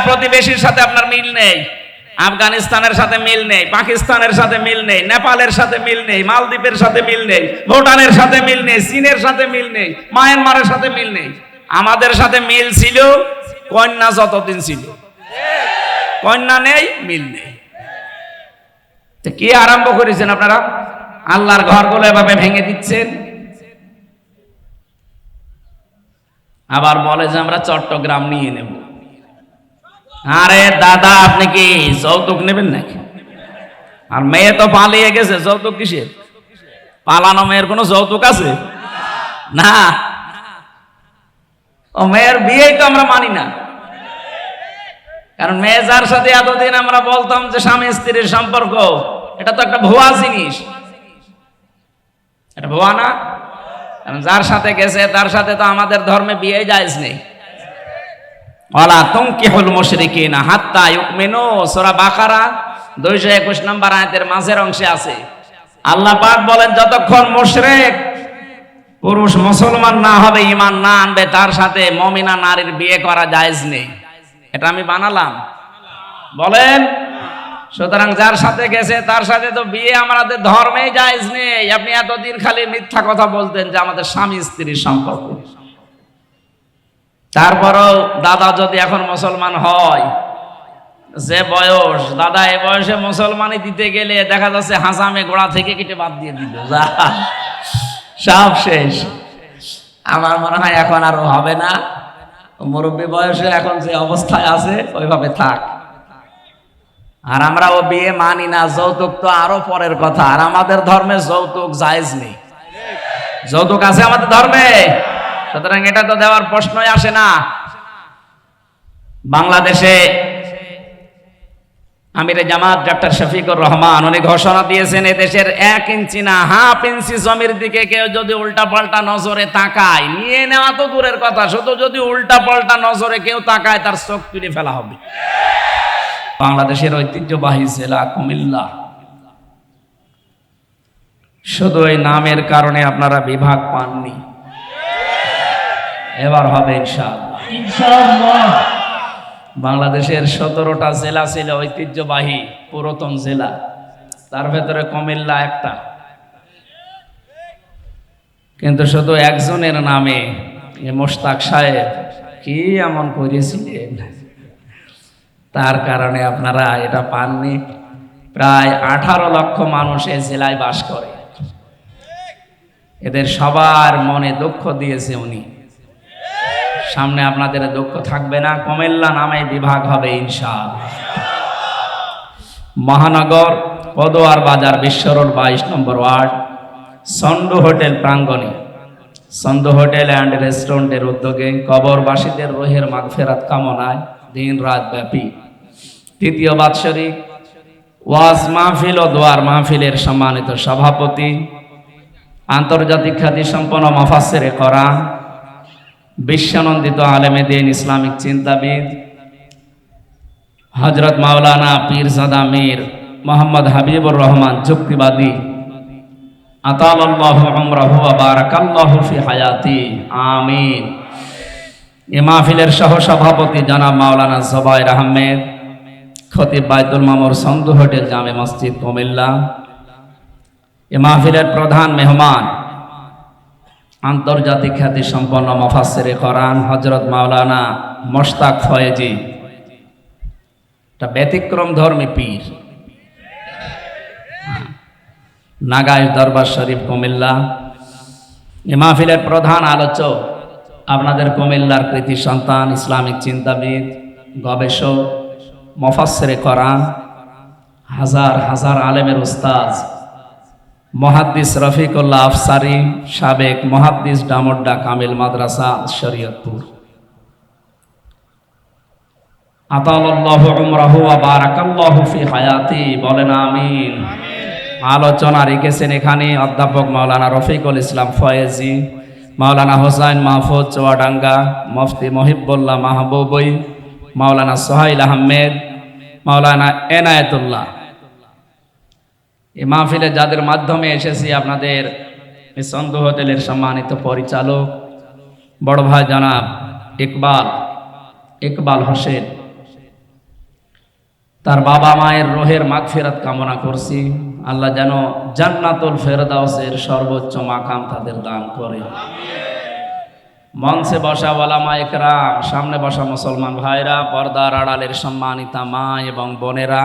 প্রতিবেশীর সাথে আপনার মিল নেই, আফগানিস্তানের সাথে মিল নেই, পাকিস্তানের সাথে মিল নেই, নেপালের সাথে মিল নেই, মালদ্বীপের সাথে মিল নেই, ভুটানের সাথে মিল নেই, চীনের সাথে মিল নেই, মায়ানমারের সাথে মিল নেই। আমাদের সাথে মিল ছিল কন্যা যতদিন ছিল, কন্যা নেই, মিল নেই। কি আরম্ভ করেছেন আপনারা? আল্লাহর ঘরগুলো এভাবে ভেঙে দিচ্ছেন। আবার বলে যে আমরা চট্টগ্রাম নিয়ে নেব। আরে দাদা, আপনি কি যৌতুক নেবেন নাকি? আর মেয়ে তো পালিয়ে গেছে, যৌতুক কিসের? পালানো মেয়ের কোনো যৌতুক আছে? না, ও মেয়ের বিয়েই তো আমরা মানি না। কারণ মেয়ে যার সাথে এতদিন আমরা বলতাম যে স্বামী স্ত্রীর সম্পর্ক, এটা তো একটা ভুয়া জিনিস। এটা ভুয়া না? কারণ যার সাথে গেছে তার সাথে তো আমাদের ধর্মে বিয়ে জায়েজ নেই। ওয়ালা তুনকিহুল মুশরিকিনা হাত্তা ইউমিনু, সূরা বাকারা 221 নম্বর আয়াতের মাঝের অংশে আছে। আল্লাহ পাক বলেন, যতক্ষণ মুশরিক পুরুষ মুসলমান না হবে, ঈমান না আনবে, তার সাথে মুমিনা নারীর বিয়ে করা জায়েজ নেই। এটা আমি বানালাম? বলেন। সুতরাং যার সাথে গেছে তার সাথে তো বিয়ে আমাদের ধর্মেই জায়েজ নেই। আপনি এতদিন খালি মিথ্যা কথা বলতেন যে আমাদের স্বামী স্ত্রীর সম্পর্ক। তারপরও দাদা যদি এখন মুসলমান হয়, যে বয়স দাদা, এ বয়সে মুসলমানই দিতে গেলে দেখা যাচ্ছে হাসামে গোড়া থেকে কেটে বাদ দিয়ে দিল, সব শেষ। আমার মনে হয় এখন আর হবে না। মুরব্বী বয়সে এখন যে অবস্থায় আছে ওইভাবে থাক। আর আমরা ও বিয়ে মানি না। যৌতুক তো আরো পরের কথা। আর আমাদের ধর্মে যৌতুক জায়েজ নেই। যৌতুক আছে আমাদের ধর্মে, সুতরাং এটা তো দেওয়ার প্রশ্নই আসে না। বাংলাদেশে আমিরে জামাত ডক্টর শফিকুর রহমান উনি ঘোষণা দিয়েছেন, এদেশের 1 ইঞ্চি না, হাফ ইঞ্চি জমির দিকে কেউ যদি উল্টা পাল্টা নজরে তাকায়, নিয়ে নেওয়া তো দূরের কথা, শুধু যদি উল্টা পাল্টা নজরে কেউ তাকায় তার চোখ তুলে ফেলা হবে। বাংলাদেশের ঐতিহ্যবাহী জেলা কুমিল্লা, শুধু এই নামের কারণে আপনারা বিভাগ পাননি, এবার হবে ইনশাআল্লাহ। বাংলাদেশের 17টা জেলা ছিল ঐতিহ্যবাহী পুরাতন জেলা, তার ভেতরে কুমিল্লা একটা। কিন্তু শুধু একজনের নামে, মোশতাক সাহেব, কি এমন করেছিলেন, তার কারণে আপনারা এটা পাননি। প্রায় 18 লক্ষ মানুষ এই জেলায় বাস করে। এদের সবার মনে দুঃখ দিয়েছে উনি। সামনে আপনাদের দুঃখ থাকবে না। কুমিল্লা নামে বিভাগ হবে ইনশাআল্লাহ। মহানগর পদোয়ার বাজার বিশ্ব রোড 22 নম্বর ওয়ার্ড, সন্ডু হোটেল প্রাঙ্গণে, সন্ডু হোটেল অ্যান্ড রেস্টুরেন্টের উদ্যোগে কবরবাসীদের রুহের মাগফিরাত কামনায় দিন রাত ব্যাপী 3য় বাৎসরিক ওয়াজ মাহফিল ও দোয়ার মাহফিলের সম্মানিত সভাপতি, আন্তর্জাতিক খ্যাতিসম্পন্ন মুফাসসিরে কোরআন, বিশ্বনন্দিত আলেমে দ্বীন, ইসলামিক চিন্তাবিদ হযরত মাওলানা পীরজাদা মীর মোহাম্মদ হাবিবুর রহমান যুক্তিবাদী, আতালাল্লাহু উমরাহু ওয়া বারাকাল্লাহু ফি হায়াতি, আমিন। এ মাহফিলের সহ সভাপতি জনাব মাওলানা জুবায়ের আহমেদ, খতিব বাইতুল মামুর সন্দু হোটেল জামে মসজিদ কুমিল্লা। এ মাহফিলের প্রধান মেহমান আন্তর্জাতিক খ্যাতি সম্পন্ন মুফাসসিরে কোরআন হযরত মাওলানা মোশতাক ফয়েজি, এটা ব্যতিক্রম ধর্মী পীর, নাগাইশ দরবার শরীফ কুমিল্লা। এ মাহফিলের প্রধান আলোচক আপনাদের কুমিল্লার কৃতি সন্তান, ইসলামিক চিন্তাবিদ, গবেষক, মুফাসসিরে কোরআন, হাজার হাজার আলেমের উস্তাদ মুহাদ্দিস রফিকুল্লাহ আফসারি, সাবেক মুহাদ্দিস ডামুড্ডা কামিল মাদ্রাসা শরীয়তপুর। আতালাল্লাহু উমরাহু ওয়া বারাকাল্লাহু ফি হায়াতি, বলেন আমিন। আলোচনা রেখেছেন এখানে অধ্যাপক মাওলানা রফিকুল ইসলাম ফয়েজি, মাওলানা হোসাইন মাহফুজ চুয়াডাঙ্গা, মুফতি মহিবুল্লাহ মাহবুবই, মাওলানা সোহাইল আহমেদ, মাওলানা এনায়েতুল্লাহ। এই মাহফিলে যাদের মাধ্যমে এসেছি আপনাদের এই সন্দু হোটেলের সম্মানিত পরিচালক বড় ভাই জনাব ইকবাল হোসেন, তার বাবা মায়ের রোহের মাগফিরাত কামনা করছি। আল্লাহ যেন জান্নাতুল ফেরদাউসের সর্বোচ্চ মাকাম তাদের দান করে। মঞ্চে বসা ওলামা ইকরাম, সামনে বসা মুসলমান ভাইরা, পর্দার আড়ালের সম্মানিতা মা এবং বোনেরা,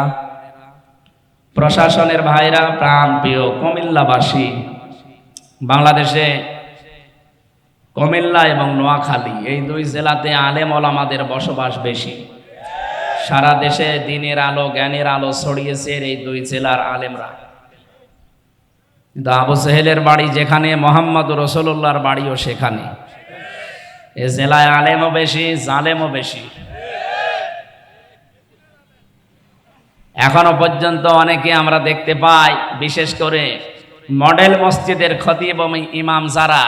প্রশাসনের ভাইরা, প্রাণ প্রিয় কুমিল্লাবাসী, বাংলাদেশে কুমিল্লা এবং নোয়াখালী এই দুই জেলাতে আলেম ওলামাদের বসবাস বেশি। সারা দেশে দিনের আলো জ্ঞানের আলো ছড়িয়েছে এই দুই জেলার আলেমরা। কিন্তু আবু সেহেলের বাড়ি যেখানে, মোহাম্মদ রসুল্লাহর বাড়িও সেখানে। এ জেলায় আলেমও বেশি, জালেমও বেশি। এখনো পর্যন্ত অনেকে আমরা দেখতে পাই, বিশেষ করে মডেল মসজিদের খতিব এবং ইমাম যারা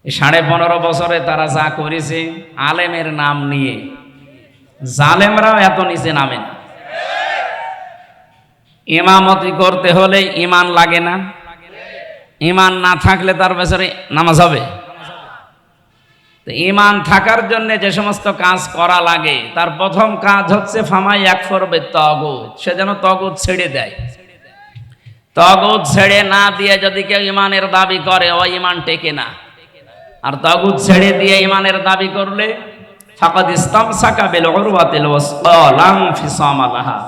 15.5 বছরে তারা যা করেছে আলেমের নাম নিয়ে, জালেমরাও এত নিচে নামে না। ইমামতি করতে হলে ইমান লাগে না? ইমান না থাকলে তার পেছনে নামাজ হবে? ইমান থাকার জন্য যে সমস্ত কাজ করা লাগে তার প্রথম কাজ হচ্ছে ফামাই একফর বিত্তাগুত, সে যেন তাগুত ছেড়ে দেয়। তাগুত ছেড়ে না দিয়ে যদি কেউ ইমানের দাবি করে, ও ইমান টেকে না। আর তাগুত ছেড়ে দিয়ে ইমানের দাবি করলে ফাকাদ ইসতামসাকা বিল উরওয়াতিল ওয়াসকা লা ইনফিসামা লাহা,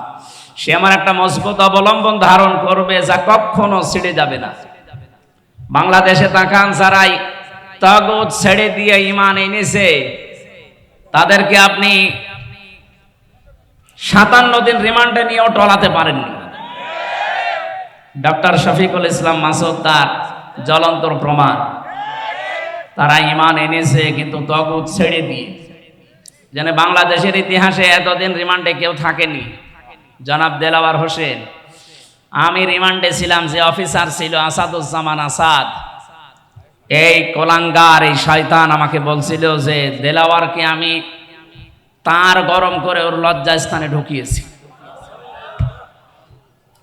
সে আমার একটা মজবুত অবলম্বন ধারণ করবে যা কখনো ছিঁড়ে যাবে না। বাংলাদেশে তাকান, যারাই তাগুত ছেড়ে দিয়ে ইমান এনেছে তাদেরকে আপনি 57 দিন রিমান্ডে নিয়েও টলাতে পারেননি। ডক্টর শফিকুল ইসলাম মাসুদ তার জ্বলন্ত প্রমাণ। তারা ইমান এনেছে কিন্তু তাগুত ছেড়ে দিয়ে। যেন বাংলাদেশের ইতিহাসে এতদিন রিমান্ডে কেউ থাকেনি। জনাব দেলাওয়ার হোসেন, আমি রিমান্ডে ছিলাম, যে অফিসার ছিল আসাদুজ্জামান আসাদ, এই কোলাঙ্গার, এই শয়তান আমাকে বলছিল যে দেলাওয়ারকে আমি তার গরম করে ওর লজ্জাস্থানে ঢুকিয়েছি,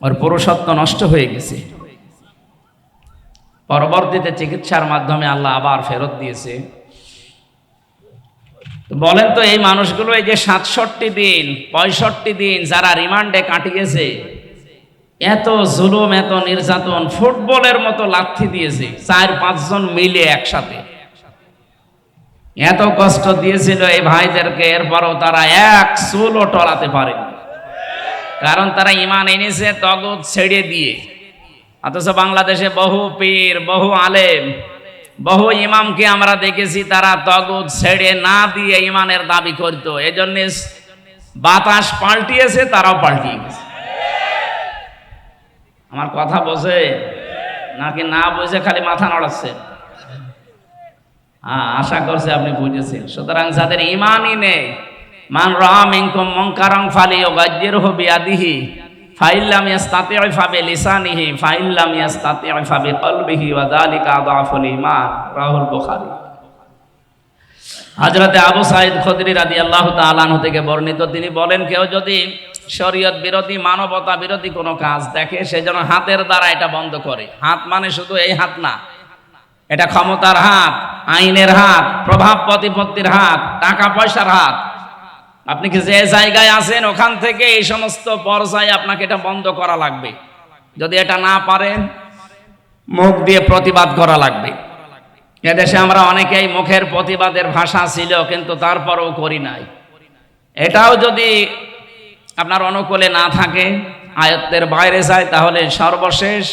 ওর পুরুষত্ব নষ্ট হয়ে গেছে। পরবর্তীতে চিকিৎসার মাধ্যমে আল্লাহ আবার ফেরত দিয়েছে। বলেন তো, এই মানুষগুলো এই যে 67 দিন 65 দিন যারা রিমান্ডে কাটিয়েছে, এত জুলুম, এত নির্যাতন, ফুটবলের মতো লাথি দিয়েছে 4-5 জন মিলে একসাথে, এত কষ্ট দিয়েছিল এই ভাইদেরকে, এরপরও তারা এক চুলও টলাতে পারেনি। কারণ তারা ইমান এনেছে তাগুত ছেড়ে দিয়ে। অথচ বাংলাদেশে বহু পীর, বহু আলেম, বহু ইমামকে আমরা দেখেছি তারা তাগুত ছেড়ে না দিয়ে ইমানের দাবি করত। এজন্য বাতাস পাল্টিয়েছে, তারাও পাল্টিয়ে গেছে। আমার কথা বোঝে নাকি না বুঝে খালি মাথা নড়াচ্ছে? আশা করছি আপনি বুঝেছেন। সুতরাং যাদের ইমানই নেই, মান রাআ মিনকুম মুনকারান ফালিয়ুগাইয়্যিরহু বিয়াদিহি ফাইল্লাম ইয়াস্তাতি' ফাবিলিসানিহি ফাইল্লাম ইয়াস্তাতি' ফাবিকলবিহি ওয়া যালিকা আযআফুল ঈমান, রাহুল বুখারী। হযরতে আবু সাঈদ খুদরি রাদিয়াল্লাহু তাআলা আনহু থেকে বর্ণিত, তিনি বলেন, কেউ যদি শরীয়ত বিরোধী, মানবতা বিরোধী কোনো কাজ দেখে, সে যেন হাতের দ্বারা এটা বন্ধ করে। হাত মানে শুধু এই হাত না, এটা ক্ষমতার হাত, আইনের হাত, প্রভাব প্রতিপত্তির হাত, টাকা পয়সার হাত। আপনি কি যে জায়গায় আছেন ওখান থেকে এই সমস্ত পর্যায়ে আপনাকে এটা বন্ধ করা লাগবে। যদি এটা না পারেন, মুখ দিয়ে প্রতিবাদ করা লাগবে। এদেশে আমরা অনেকেই মুখের প্রতিবাদের ভাষা ছিল, কিন্তু তারপরেও করি নাই। এটাও যদি আপনার অনুকূলে না থাকে, আয়ত্তের বাইরে যায়, তাহলে সর্বশেষ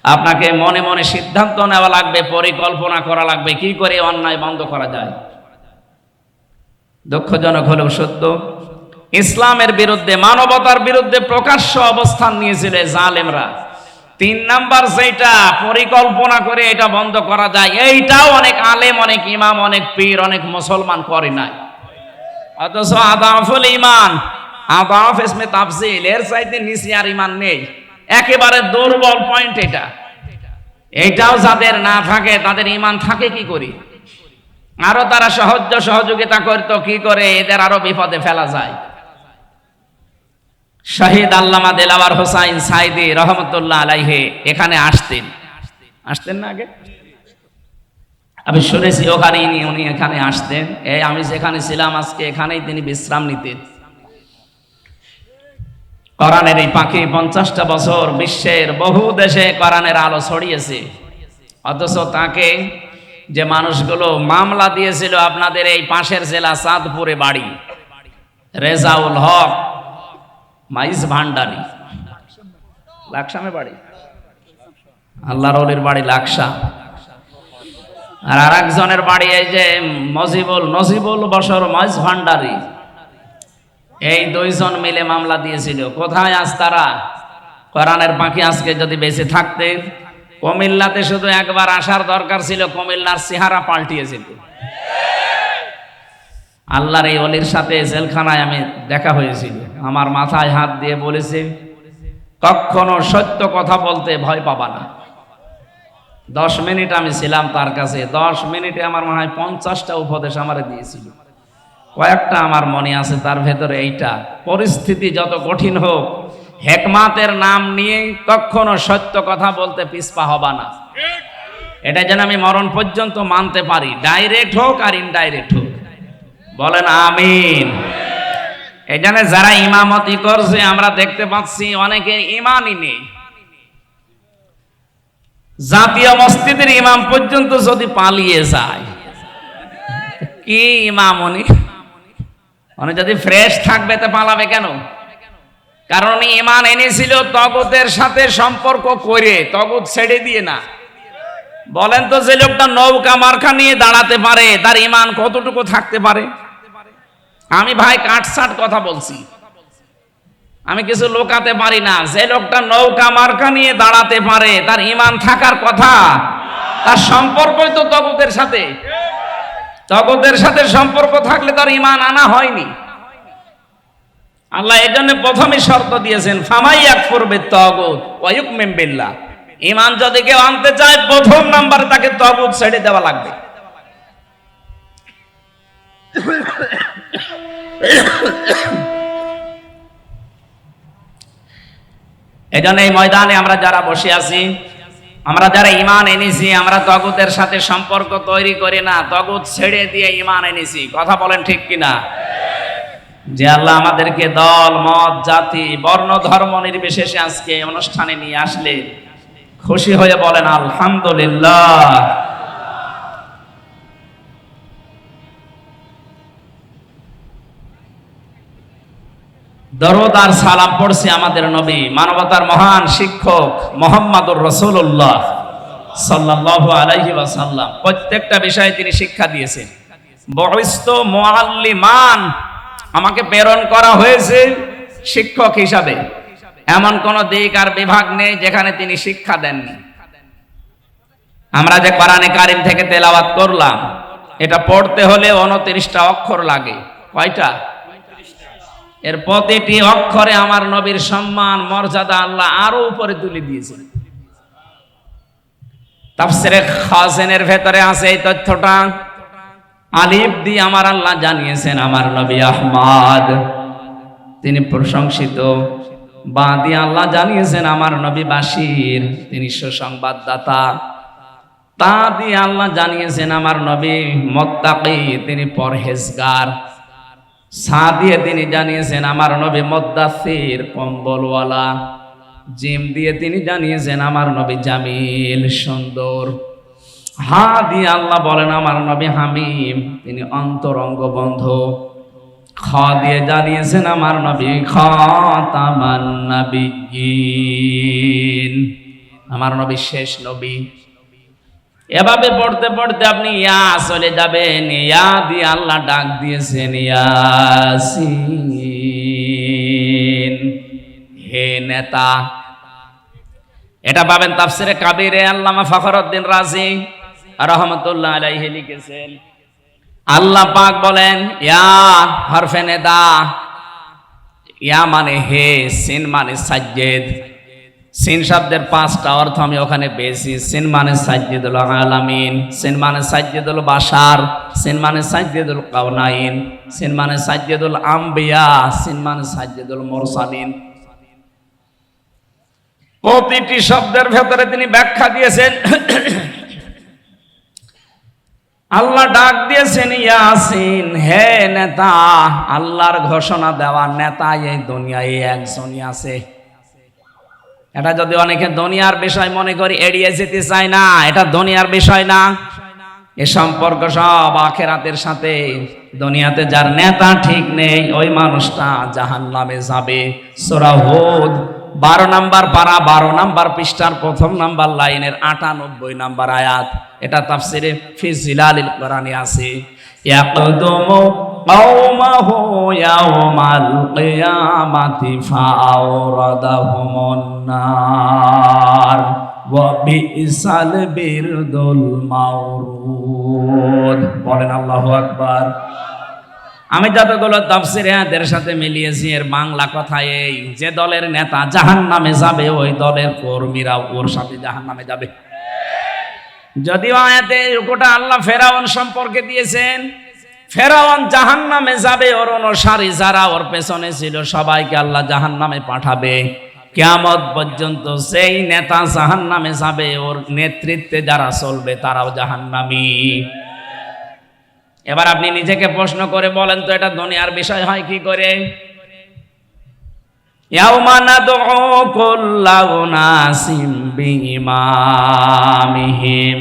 আপনাকে মনে মনে সিদ্ধান্ত নেওয়া লাগবে, পরিকল্পনা করা লাগবে কি করে অন্যায় বন্ধ করা যায়। দুঃখজনক হলেও সত্য, ইসলামের বিরুদ্ধে, মানবতার বিরুদ্ধে প্রকাশ্য অবস্থান নিয়েছিল জালেমরা। 3 নাম্বার যেটা পরিকল্পনা করে এটা বন্ধ করা যায়, এইটাও অনেক আলেম, অনেক ইমাম, অনেক পীর, অনেক মুসলমান করে নাই। অথচ আদাফুল ঈমান, আদাফ ইসমে তাফজিল, এর চাইতে নিচে আর ঈমান নেই। একেবারে দুর্বল পয়েন্ট এটা। এইটাও যাদের না থাকে, তাদের ঈমান থাকে কি করে? আরো তারা সহযোগিতা করতো কি করে এদের আরো বিপদে ফেলা যায়। শহীদ আল্লামা দেলাওয়ার হোসাইন সাইদি রহমতুল্লাহ আলাইহি এখানে আসতেন না আগে? আমি শুনেছি ওখানে উনি এখানে আসতেন। আমি যেখানে ছিলাম আজকে, এখানেই তিনি বিশ্রাম নিতেন। কোরআনের এই পাখি 50টা বছর বিশ্বের বহু দেশে কোরআনের আলো ছড়িয়েছে, অথচ তাকে যে মানুষগুলো মামলা দিয়েছিল আপনাদের এই পাশের জেলা চাঁদপুরে বাড়ি, রেজাউল হক মাইজ ভান্ডারি, লাকসামে বাড়ি, আল্লাহর ওলির বাড়ি লাকসা, আর আরেকজনের বাড়ি এই যে নজিবুল বশর মাইজ ভান্ডারি, এই দুইজন মিলে মামলা দিয়েছিল। কোথায় আজ তারা? কোরআনের পাখি আজকে যদি বেঁচে থাকতে কুমিল্লাতে শুধু একবার আসার দরকার ছিল, কুমিল্লার চেহারা পাল্টিয়েছিল। আল্লাহর এই ওলির সাথে জেলখানায় আমি দেখা হয়েছিল, আমার মাথায় হাত দিয়ে বলেছে কখনো সত্য কথা বলতে ভয় পাবা না। 10 মিনিট আমি ছিলাম তার কাছে, 10 মিনিটে আমার মনে হয় 50টা উপদেশ আমারে দিয়েছিল। কয়েকটা আমার মনে আছে, তার ভেতরে এইটা, পরিস্থিতি যত কঠিন হোক হেকমাতের নাম নিয়ে কখনো সত্য কথা বলতে পিছপা হবা না। এটা যেন আমি মরণ পর্যন্ত মানতে পারি, ডাইরেক্ট হোক আর ইনডাইরেক্ট হোক। বলেন আমিন। এই জন্য যারা ইমামতি করছে আমরা দেখতে পাচ্ছি অনেকের ইমানই নেই। জাতীয় মসজিদের ইমাম পর্যন্ত যদি পালিয়ে যায়, কি ইমাম উনি যদি ফ্রেশ থাকবে তো পালাবে কেন? কারণ উনি ইমান এনেছিল তগুতের সাথে সম্পর্ক করে, তগুত ছেড়ে দিয়ে না। বলেন তো, যে লোকটা নৌকা মার্কা নিয়ে দাঁড়াতে পারে তার ইমান কতটুকু থাকতে পারে? আমি ভাই কাটসাট কথা বলছি, আমি কিছু লোকাতে পারি না। যে লোকটা নৌকা মার্কা নিয়ে দাঁড়াতে পারে তার ইমান থাকার কথা, তার সম্পর্কই তো তগুতের সাথে। তগুতের সাথে সম্পর্ক থাকলে তার ইমান আনা হয়নি। আল্লাহ এই জন্য প্রথমে শর্ত দিয়েছেন ফামাই ইয়াকফুর বিত্তাগুত ওয়া ইউমিন বিল্লাহ। ইমান যদি কেউ আনতে চায় প্রথম নাম্বারে তাকে তগুত ছেড়ে দেওয়া লাগবে। এজন্য এই ময়দানে আমরা যারা বসে আছি, আমরা যারা ইমান এনেছি, আমরা তগুতের সাথে সম্পর্ক তৈরি করি না, তগুত ছেড়ে দিয়ে ইমান এনেছি। কথা বলেন ঠিক কিনা? যে আল্লাহ আমাদেরকে দল মত জাতি বর্ণ ধর্ম নির্বিশেষে আজকে অনুষ্ঠানে নিয়ে আসলে খুশি হয়ে বলেন আলহামদুলিল্লাহ। দরুদ আর সালাম পড়ছি আমাদের নবী, মানবতার মহান শিক্ষক মুহাম্মদুর রাসূলুল্লাহ সাল্লাল্লাহু আলাইহি ওয়াসাল্লাম। প্রত্যেকটা বিষয়ে তিনি শিক্ষা দিয়েছেন। বুইস্তু মুআল্লিমান, আমাকে প্রেরণ করা হয়েছে শিক্ষক হিসাবে। এমন কোন দিক আর বিভাগ নেই যেখানে তিনি শিক্ষা দেননি। আমরা যে কোরআনে কারীম থেকে তেলাওয়াত করলাম, এটা পড়তে হলে 29টা অক্ষর লাগে। কয়টা? এর প্রতিটি অক্ষরে আমার নবীর সম্মান মর্যাদা আল্লাহ আরো উপরে তুলে দিয়েছেন। তাফসীরে খাজিনের ভেতরে আছে এই তথ্যটা। আলিফ দিয়ে আমার আল্লাহ জানিয়েছেন আমার নবী আহমদ, তিনি প্রশংসিত। বা দিয়ে আল্লাহ জানিয়েছেন আমার নবী বাশির, তিনি সুসংবাদদাতা। তা দিয়ে আল্লাহ জানিয়েছেন আমার নবী মুত্তাকি, তিনি পরহেজগার। সা দিয়ে তিনি জানিয়েছেন আমার নবী মুদ্দাসির, কম্বলওয়ালা। জিম দিয়ে তিনি জানিয়েছেন আমার নবী জামিল, সুন্দর। হা দিয়ে আল্লাহ বলেন আমার নবী হামিম, তিনি অন্তরঙ্গ বন্ধু। খ দিয়ে জানিয়েছেন আমার নবী খাতামান নাবিয়্যিন, আমার নবী শেষ নবী। এভাবে পড়তে পড়তে আপনি ইয়া চলে যাবেন। ইয়া দিয়ে আল্লাহ ডাক দিয়েছেন ইয়াসিন, হে নেতা। এটা পাবেন তাফসিরে কাবিরে, আল্লামা ফখরুদ্দিন রাজি রাহমাতুল্লাহ আলাইহি লিখেছেন। আল্লাহ পাক বলেন ইয়া হরফে নেদা, ইয়া মানে হে, সিন মানে সাজ্জেদ। সিন শব্দের 5টা অর্থ আমি ওখানে পেয়েছি। সিন মানে সাজ্জেদুল আলামিন, সিন মানে সাজ্জেদুল বাশার, সিন মানে সাজ্জেদুল কাউনাইন, সিন মানে সাজ্জেদুল আম্বিয়া, সিন মানে সাজ্জেদুল মুরসালিন। প্রতিটি শব্দের ভেতরে তিনি ব্যাখ্যা দিয়েছেন। আল্লাহ ডাক দিয়েছেন, ইয়াসিন, হে নেতা, আল্লাহর ঘোষণা দেওয়া নেতা এই দুনিয়ায় একজনই আছে। এটা যদি অনেকে দুনিয়ার বিষয় মনে করি এড়িয়ে যেতে চায় না, এটা দুনিয়ার বিষয় না, এ সম্পর্ক সব আখিরাতের সাথে। দুনিয়াতে যার নেতা ঠিক নেই ওই মানুষটা জাহান্নামে যাবে। সূরা হুদ 12 নম্বর পারা 12 নম্বর পৃষ্ঠার 1 নম্বর লাইনের 98 নম্বর আয়াত। এটা তাফসিরে ফি জিলালিল কোরআনে আছে। ইয়াকদুমু কওমাহু ইয়াওমাল কিয়ামাতি ফাআওরাদাহুমুন নার ওয়া বিসাল বিরদুল মাওরুদ। বলেন আল্লাহু আকবার। আমি যতগুলো তাফসিরে এর সাথে মিলিয়েছি এর বাংলা কথা এই, যে দলের নেতা জাহান্নামে যাবে ওই দলের কর্মীরা ওর সাথে জাহান্নামে যাবে। যদিও আয়াতে রুকুটা আল্লাহ ফেরাউন সম্পর্কে দিয়েছেন, ফেরাউন জাহান্নামে যাবে, ওর অনুসারী যারা ওর পেছনে ছিল সবাইকে আল্লাহ জাহান্নামে পাঠাবে। কিয়ামত পর্যন্ত সেই নেতা জাহান্নামে যাবে, ওর নেতৃত্বে যারা চলবে তারাও জাহান্নামী। এবার আপনি নিজেকে প্রশ্ন করে বলেন তো, এটা দুনিয়ার বিষয় হয় কি করে? ইয়াউমা নাদউ কুল্লা উনাসিম বিইমামিহিম,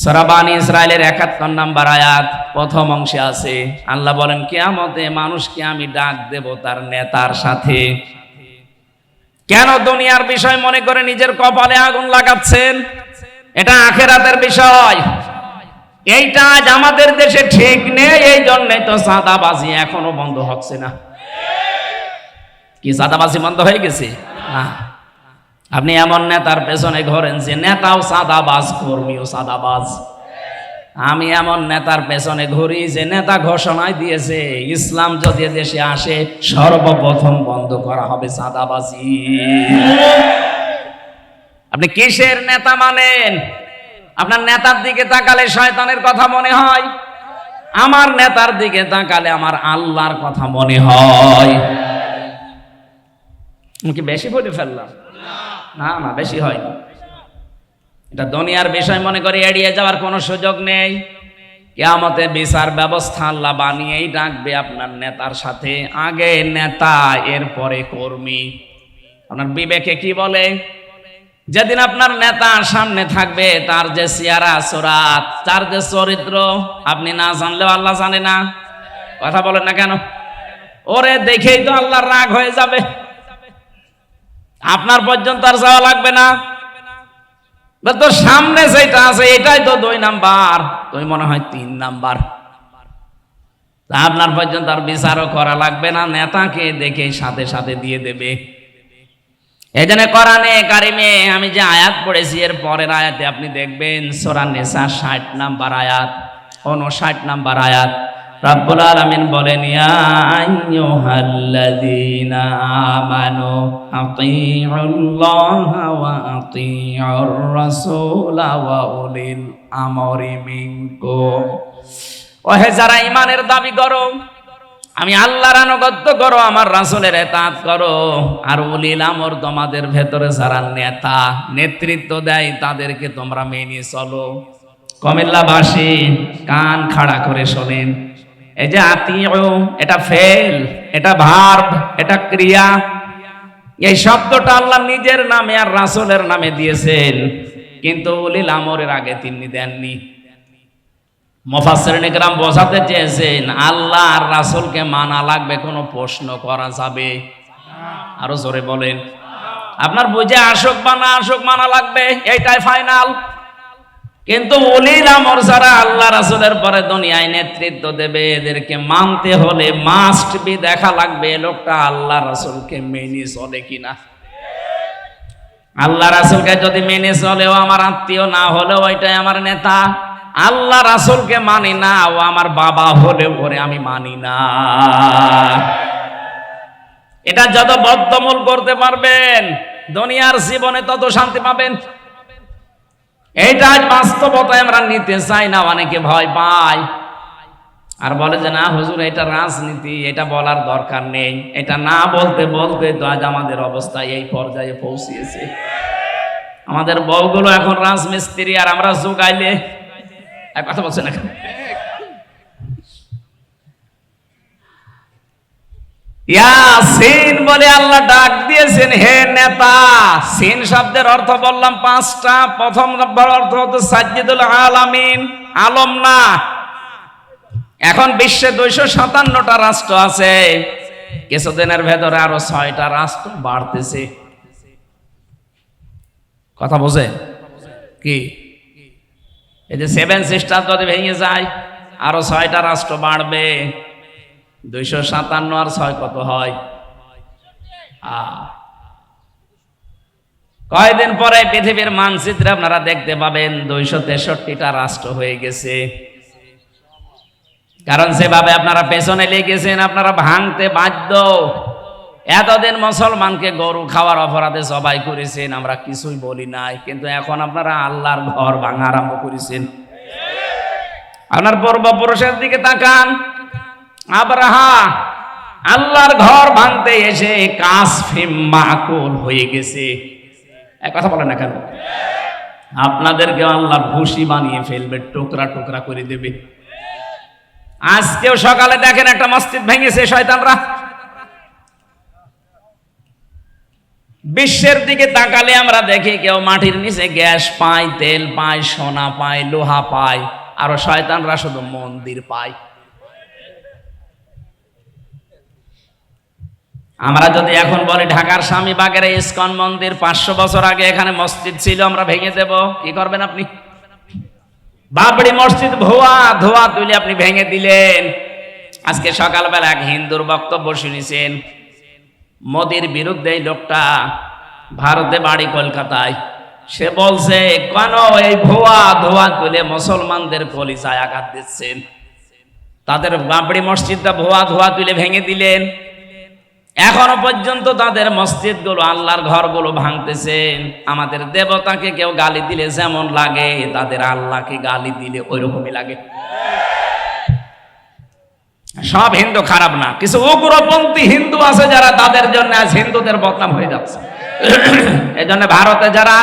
সূরা বানী ইসরাইলের 71 নম্বর আয়াত প্রথম অংশে আছে। আল্লাহ বলেন, কিয়ামতে মানুষকে আমি ডাক দেব তার নেতার সাথে। কেন দুনিয়ার বিষয় মনে করে নিজের কপালে আগুন লাগাচ্ছেন? এটা আখিরাতের বিষয়। এইটা আজ আমাদের দেশে ঠিক নেই, এই জন্যই তো চাঁদাবাজি এখনো বন্ধ হচ্ছে না। কি চাঁদাবাজি বন্ধ হয়ে গেছে? না। আপনি এমন নেতার পেছনে ঘোরেন যে নেতাও চাঁদাবাজ, কর্মীও চাঁদাবাজ। আমি এমন নেতার পেছনে ঘুরি যে নেতা ঘোষণায় দিয়েছে ইসলাম যদি দেশে আসে সর্বপ্রথম বন্ধ করা হবে চাঁদাবাজি। আপনি কিসের নেতা মানেন? আপনার নেতার দিকে তাকালে শয়তানের কথা মনে হয়, আমার নেতার দিকে তাকালে আমার আল্লাহর কথা মনে হয়। কি বেশি বলে ফেললাম? না না, বেশি হয়নি। এটা দুনিয়ার বিষয় মনে করে এড়িয়ে যাওয়ার কোনো সুযোগ নেই। কিয়ামতে বিচার ব্যবস্থা আল্লাহ বানিয়েই ডাকবে আপনার নেতার সাথে। আগে নেতা, এরপরে কর্মী। আপনার বিবেকে কি বলে? যেদিন আপনার নেতা সামনে থাকবে তার যে চেহারা সুরাত, তার যে চরিত্র আপনি না জানলেও আল্লাহ জানে না। কথা বলেন না কেন? ওরে দেখেই তো আল্লাহর রাগ হয়ে যাবে। আপনার পর্যন্ত আর যাওয়া লাগবে না। তোর সামনে যেটা আছে এটাই তো 2 নাম্বার, তুমি মনে হয় 3 নাম্বার। আপনার পর্যন্ত আর বিচারও করা লাগবে না, নেতাকে দেখে সাথে সাথে দিয়ে দেবে। এই জন্য কোরআনে কারিমে আমি যে আয়াত পড়েছি এর পরের আয়াতে আপনি দেখবেন সূরা নিসা 60 নাম্বার আয়াত, 59 নাম্বার আয়াত, রব্বুল আলামিন বলেন, ইয়া আইয়ুহাল্লাযীনা আমানু আতিউল্লাহা ওয়া আতিউর রাসূলা ওয়া উলিল আমরি মিনকুম। ওহে যারা ঈমানের দাবি করো, আমি আল্লাহর আনুগত্য করো, আমার রাসূলের ইতাআত করো, আর উলিল আমর তোমাদের ভেতরে যারা নেতা নেতৃত্ব দেয় তাদেরকে তোমরা মেনে চলো। কুমিল্লাবাসী কান খাড়া করে শোনেন, এই যে আতিউ, এটা ফেল, এটা ভার্ব, এটা ক্রিয়া। এই শব্দটা আল্লাহ নিজের নামে আর রাসূলের নামে দিয়েছেন, কিন্তু উলিল আমরের আগে তিনি দেননি। মুফাসসিরিন ইকরাম বোঝাতে চেয়েছেন আল্লাহ আর রাসূলকে মানা লাগবে, কোনো প্রশ্ন করা যাবে? আরো জোরে বলেন। আপনার বুঝে আসুক বা না আসুক মানা লাগবে, এইটাই ফাইনাল। কিন্তু উলিল আমর যারা আল্লাহ রাসূলের পরে দুনিয়ায় নেতৃত্ব দেবে এদেরকে মানতে হলে মাস্ট বি দেখা লাগবে লোকটা আল্লাহ রাসূলকে মেনে চলে কিনা। আল্লাহ রাসূলকে যদি মেনে চলেও আমার আত্মীয় না হলেও ওইটাই আমার নেতা। আল্লাহ রাসূলকে মানি না, ও আমার বাবা হলেও ওরে আমি মানি না। এটা যত বদ্ধমূল করতে পারবেন দুনিয়ার জীবনে তত শান্তি পাবেন। এইটা বাস্তবতায় আমরা নিতে চাই না, অনেকে ভয় পায় আর বলে যে না হুজুর এটা রাজনীতি, এটা বলার দরকার নেই। এটা না বলতে বলতে তো আজ আমাদের অবস্থা এই পর্যায়ে পৌঁছিয়েছে। আমাদের বউগুলো এখন রাজমিস্ত্রি, আর আমরা যোগাইলে এক কথা বলছেন না? ইয়াসিন বলে আল্লাহ ডাক দিয়েছেন, হে নেতা। সিন শব্দের অর্থ বললাম পাঁচটা। প্রথম নম্বর অর্থ হতো সাজ্জিদুল আলামিন, আলম না। এখন বিশ্বে 257টা রাষ্ট্র আছে, কিছুদিনের ভেতরে আরো 6টা রাষ্ট্র বাড়তেছে। কথা বোঝে কি? এই যে 7 সিস্টার যদি ভেঙে যায়, আরো 6টা রাষ্ট্র বাড়বে। 257 আর 6 কত হয়? কয়েকদিন পরে পৃথিবীর মানচিত্রে আপনারা দেখতে পাবেন 263টা রাষ্ট্র হয়ে গেছে। কারণ সেভাবে আপনারা পেছনে লেগেছেন, আপনারা ভাঙতে বাধ্য। এতদিন মুসলমানকে গরু খাওয়ার অপরাধে জবাই করেছেন, আমরা কিছুই বলি নাই, কিন্তু এখন আপনারা আল্লাহর ঘর ভাঙা আরম্ভ করেছেন। আপনার পূর্বপুরুষের দিকে তাকান। আব্রাহা আল্লাহর ঘর ভাঙতে এসে কাসফিম মাকুল হয়ে গেছে। এক কথা বলেন না কেন? আপনাদেরকে আল্লাহ ভুসি বানিয়ে ফেলবে, টুকরা টুকরা করে দেবে। আজকেও সকালে দেখেন একটা মসজিদ ভেঙেছে শয়তানরা। বিশ্বের দিকে তাকালে আমরা দেখি কেউ মাটির নিচে গ্যাস পায়, তেল পায়, সোনা পায়, লোহা পায়, আর শয়তানরা শুধু মন্দির পায়। আমরা যদি এখন বলি ঢাকার স্বামীবাগের ইসকন মন্দির 500 বছর আগে এখানে মসজিদ ছিল, আমরা ভেঙে দেব, কি করবেন আপনি? বাবরি মসজিদ ভুয়া, ধোয়া তুলে আপনি ভেঙে দিলেন। আজকে সকালবেলা এক হিন্দুর বক্তব্য শুনেছেন, মোদির বিরুদ্ধে এই লোকটা, ভারতে বাড়ি কলকাতায়। সে বলছে কেন এই ভুয়া ধোয়া তুলে মুসলমানদের কলিজায় আঘাত দিচ্ছেন? তাদের বাবরি মসজিদটা ভুয়া ধোয়া তুলে ভেঙে দিলেন। এখনো পর্যন্ত তাদের মসজিদগুলো, আল্লাহর ঘরগুলো ভাঙতেছেন। আমাদের দেবতাকে কেউ গালি দিলে যেমন লাগে, তাদের আল্লাহকে গালি দিলে ওই রকমই লাগে। সব হিন্দু খারাপ না, কিছু উগ্রপন্থী হিন্দু আছে যারা, তাদের জন্য আজ হিন্দুদের বদনাম হয়ে যাচ্ছে। এই জন্য ভারতে যারা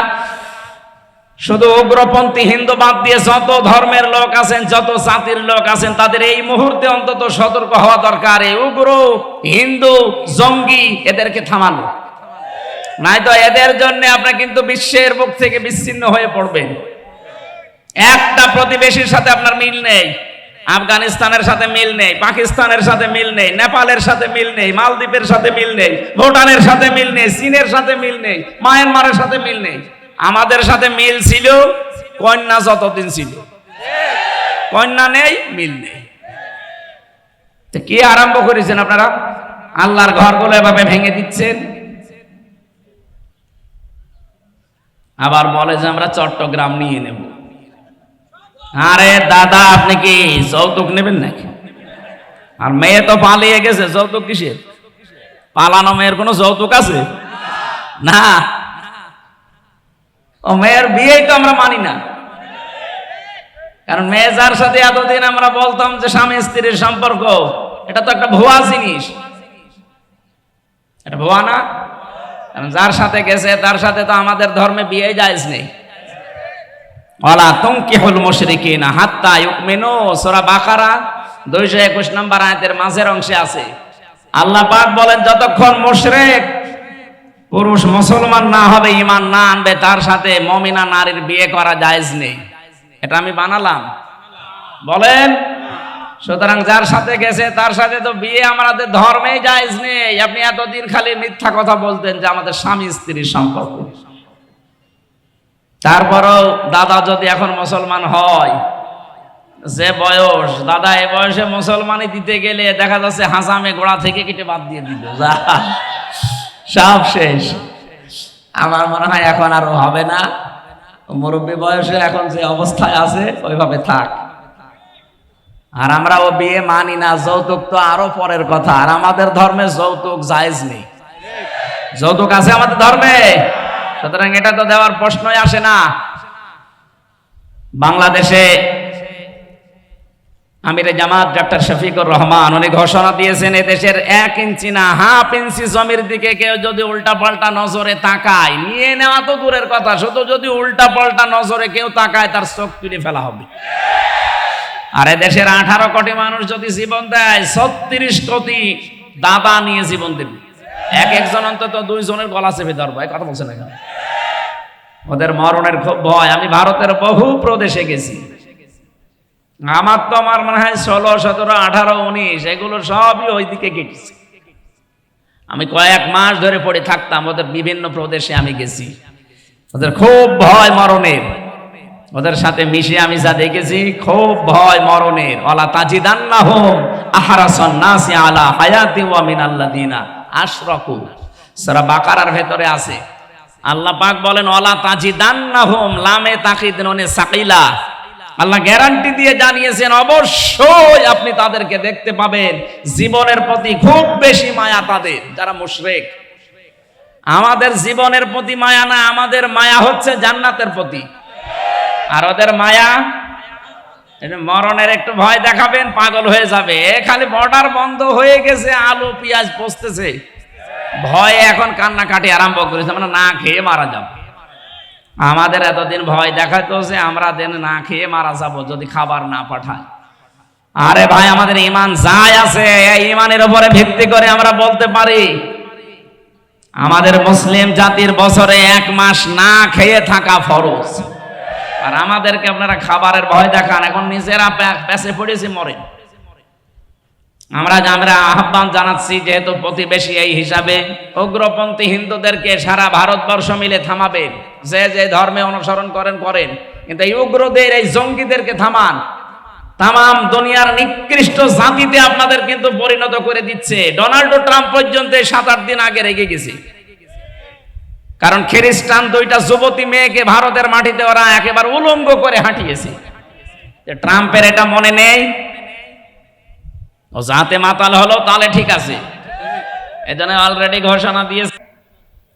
শুধু উগ্রপন্থী হিন্দু বাদ দিয়ে যত ধর্মের লোক আছেন, যত জাতির লোক আছেন, তাদের এই মুহূর্তে অন্তত সতর্ক হওয়া দরকার। এই উগ্র হিন্দু জঙ্গি এদেরকে থামানো, নাই তো এদের জন্য আপনি কিন্তু বিশ্বের বুক থেকে বিচ্ছিন্ন হয়ে পড়বেন। একটা প্রতিবেশীর সাথে আপনার মিল নেই, আফগানিস্তানের সাথে মিল নেই, পাকিস্তানের সাথে মিল নেই, নেপালের সাথে মিল নেই, মালদ্বীপের সাথে মিল নেই, ভুটানের সাথে মিল নেই, চীনের সাথে মিল নেই, মায়ানমারের সাথে মিল নেই। আমাদের সাথে মিল ছিল কন্যা যতদিন ছিল, কন্যা নেই, মিল নেই। কি আরম্ভ করেছেন আপনারা? আল্লাহর ঘরগুলো এভাবে ভেঙে দিচ্ছেন। আবার বলে যে আমরা চট্টগ্রাম নিয়ে নেব। আরে দাদা, আপনি কি যৌতুক নেবেন নাকি? আর মেয়ে তো পালিয়ে গেছে, যৌতুক কিসের? পালানো মেয়ের কোনো যৌতুক আছে? না, ও মেয়ের বিয়েই তো আমরা মানি না। কারণ মেয়ে যার সাথে এতদিন আমরা বলতাম যে স্বামী স্ত্রীর সম্পর্ক, এটা তো একটা ভুয়া জিনিস। এটা ভুয়া না? কারণ যার সাথে গেছে তার সাথে তো আমাদের ধর্মে বিয়ে জায়েজ নেই। ওয়ালা তুনকিহুল মুশরিকিনা হাত্তা ইউমিনু, সূরা বাকারা 221 নম্বর আয়াতের মাঝের অংশে আছে। আল্লাহ পাক বলেন, যতক্ষণ মুশরিক পুরুষ মুসলমান না হবে, ঈমান না আনবে, তার সাথে মুমিনা নারীর বিয়ে করা জায়েজ নেই। এটা আমি বানালাম? বলেন। সুতরাং যার সাথে গেছে তার সাথে তো বিয়ে আমাদের ধর্মেই জায়েজ নেই। আপনি এতদিন খালি মিথ্যা কথা বলতেন যে আমাদের স্বামী স্ত্রীর সম্পর্ক। তারপরও দাদা যদি এখন মুসলমান হয়, যে বয়স, দাদা এ বয়সে মুসলমানই দিতে গেলে দেখা যাচ্ছে হাসামে গোড়া থেকে কেটে বাদ দিয়ে দিল, সব শেষ। আমার মনে হয় এখন আর হবে না। মুরব্বী বয়সে এখন যে অবস্থায় আছে ওইভাবে থাক। আর আমরা ও বিয়ে মানি না। যৌতুক তো আরো পরের কথা। আর আমাদের ধর্মে যৌতুক জায়েজ নেই। যৌতুক আছে আমাদের ধর্মে, সুতরাং এটা তো দেওয়ার প্রশ্নই আসে না। বাংলাদেশে আমিরে জামাত ডক্টর শফিকুর রহমান উনি ঘোষণা দিয়েছেন, এদেশের 1 ইঞ্চি না হাফ ইঞ্চি জমির দিকে কেউ যদি উল্টা পাল্টা নজরে তাকায়, নিয়ে নেওয়া তো দূরের কথা, শুধু যদি উল্টা পাল্টা নজরে কেউ তাকায় তার চোখ তুলে ফেলা হবে। আর এদেশের 18 কোটি মানুষ যদি জীবন দেয়, 36 কোটি দাদা নিয়ে জীবন দেবে। এক একজন অন্তত 2 জনের গলা চেপে ধরবো, এই কথা বলছে না কেন? ওদের মরণের খুব ভয়। আমি ভারতের বহু প্রদেশে গেছি, আমার তো আমার মনে হয় 16, 17, 18, 19 এগুলো সবই ওইদিকে কেটেছে। আমি কয়েক মাস ধরে পড়ে থাকতাম, ওদের বিভিন্ন প্রদেশে আমি গেছি। ওদের খুব ভয় মরণের, ওদের সাথে মিশে আমি যা দেখেছি খুব ভয় মরণের। ওয়ালা তাজিদান্নাহুম আহরাসান নাসি আলা হায়াতি ওয়া মিনাল্লাযিনা আশরাকু। সূরা বাকারার ভেতরে আছে, আল্লাহ পাক বলেন ওয়ালা তাজিদান্নাহুম, লামে তাকিদ নুনে সাকিলা। আল্লাহ গ্যারান্টি দিয়ে জানিয়েছেন অবশ্যই আপনি তাদেরকে দেখতে পাবেন জীবনের প্রতি খুব বেশি মায়া তাদের যারা মুশরিক। আমাদের জীবনের প্রতি মায়া না, আমাদের মায়া হচ্ছে জান্নাতের প্রতি। আর ওদের মায়া মরণের একটু ভয় দেখাবেন, পাগল হয়ে যাবে। খালি বর্ডার বন্ধ হয়ে গেছে, আলু পেঁয়াজ পচতেছে, ভয়ে এখন কান্নাকাটি আরম্ভ করেছে, মানে না খেয়ে মারা যাব। আমাদের এতদিন ভয় দেখাতো যে আমরা দেন না খেয়ে মারা যাব যদি খাবার না পাঠায়। আরে ভাই, আমাদের ঈমান যাই আছে, এই ঈমানের উপরে ভিত্তি করে আমরা বলতে পারি আমাদের মুসলিম জাতির বছরে 1 মাস না খেয়ে থাকা ফরজ। আর আমাদেরকে আপনারা খাবারের ভয় দেখান, এখন নিজেরা পেছে পড়েছি মরে। আমরা আহ্বান জানাচ্ছি, যেহেতু প্রতিবেশী এই হিসাবে উগ্রপন্থী হিন্দুদেরকে সারা ভারতবর্ষ মিলে থামাবেন। যে যে ধর্মে অনুসরণ করেন, কিন্তু এই উগ্রদের, এই জঙ্গিদেরকে থামান। তামাম দুনিয়ার নিকৃষ্ট জাতিতে আপনাদের কিন্তু পরিণত করে দিচ্ছে। ডোনাল্ড ট্রাম্প পর্যন্ত 7-8 দিন আগে রেগে গেছে, কারণ খ্রিস্টান 2টা যুবতী মেয়েকে ভারতের মাটিতে ওরা একেবারে উলঙ্গ করে হাঁটিয়েছে। ট্রাম্পের এটা মনে নেই, ও যাতে মাতাল হলো তাহলে ঠিক আছে। এজন্য অলরেডি ঘোষণা দিয়েছে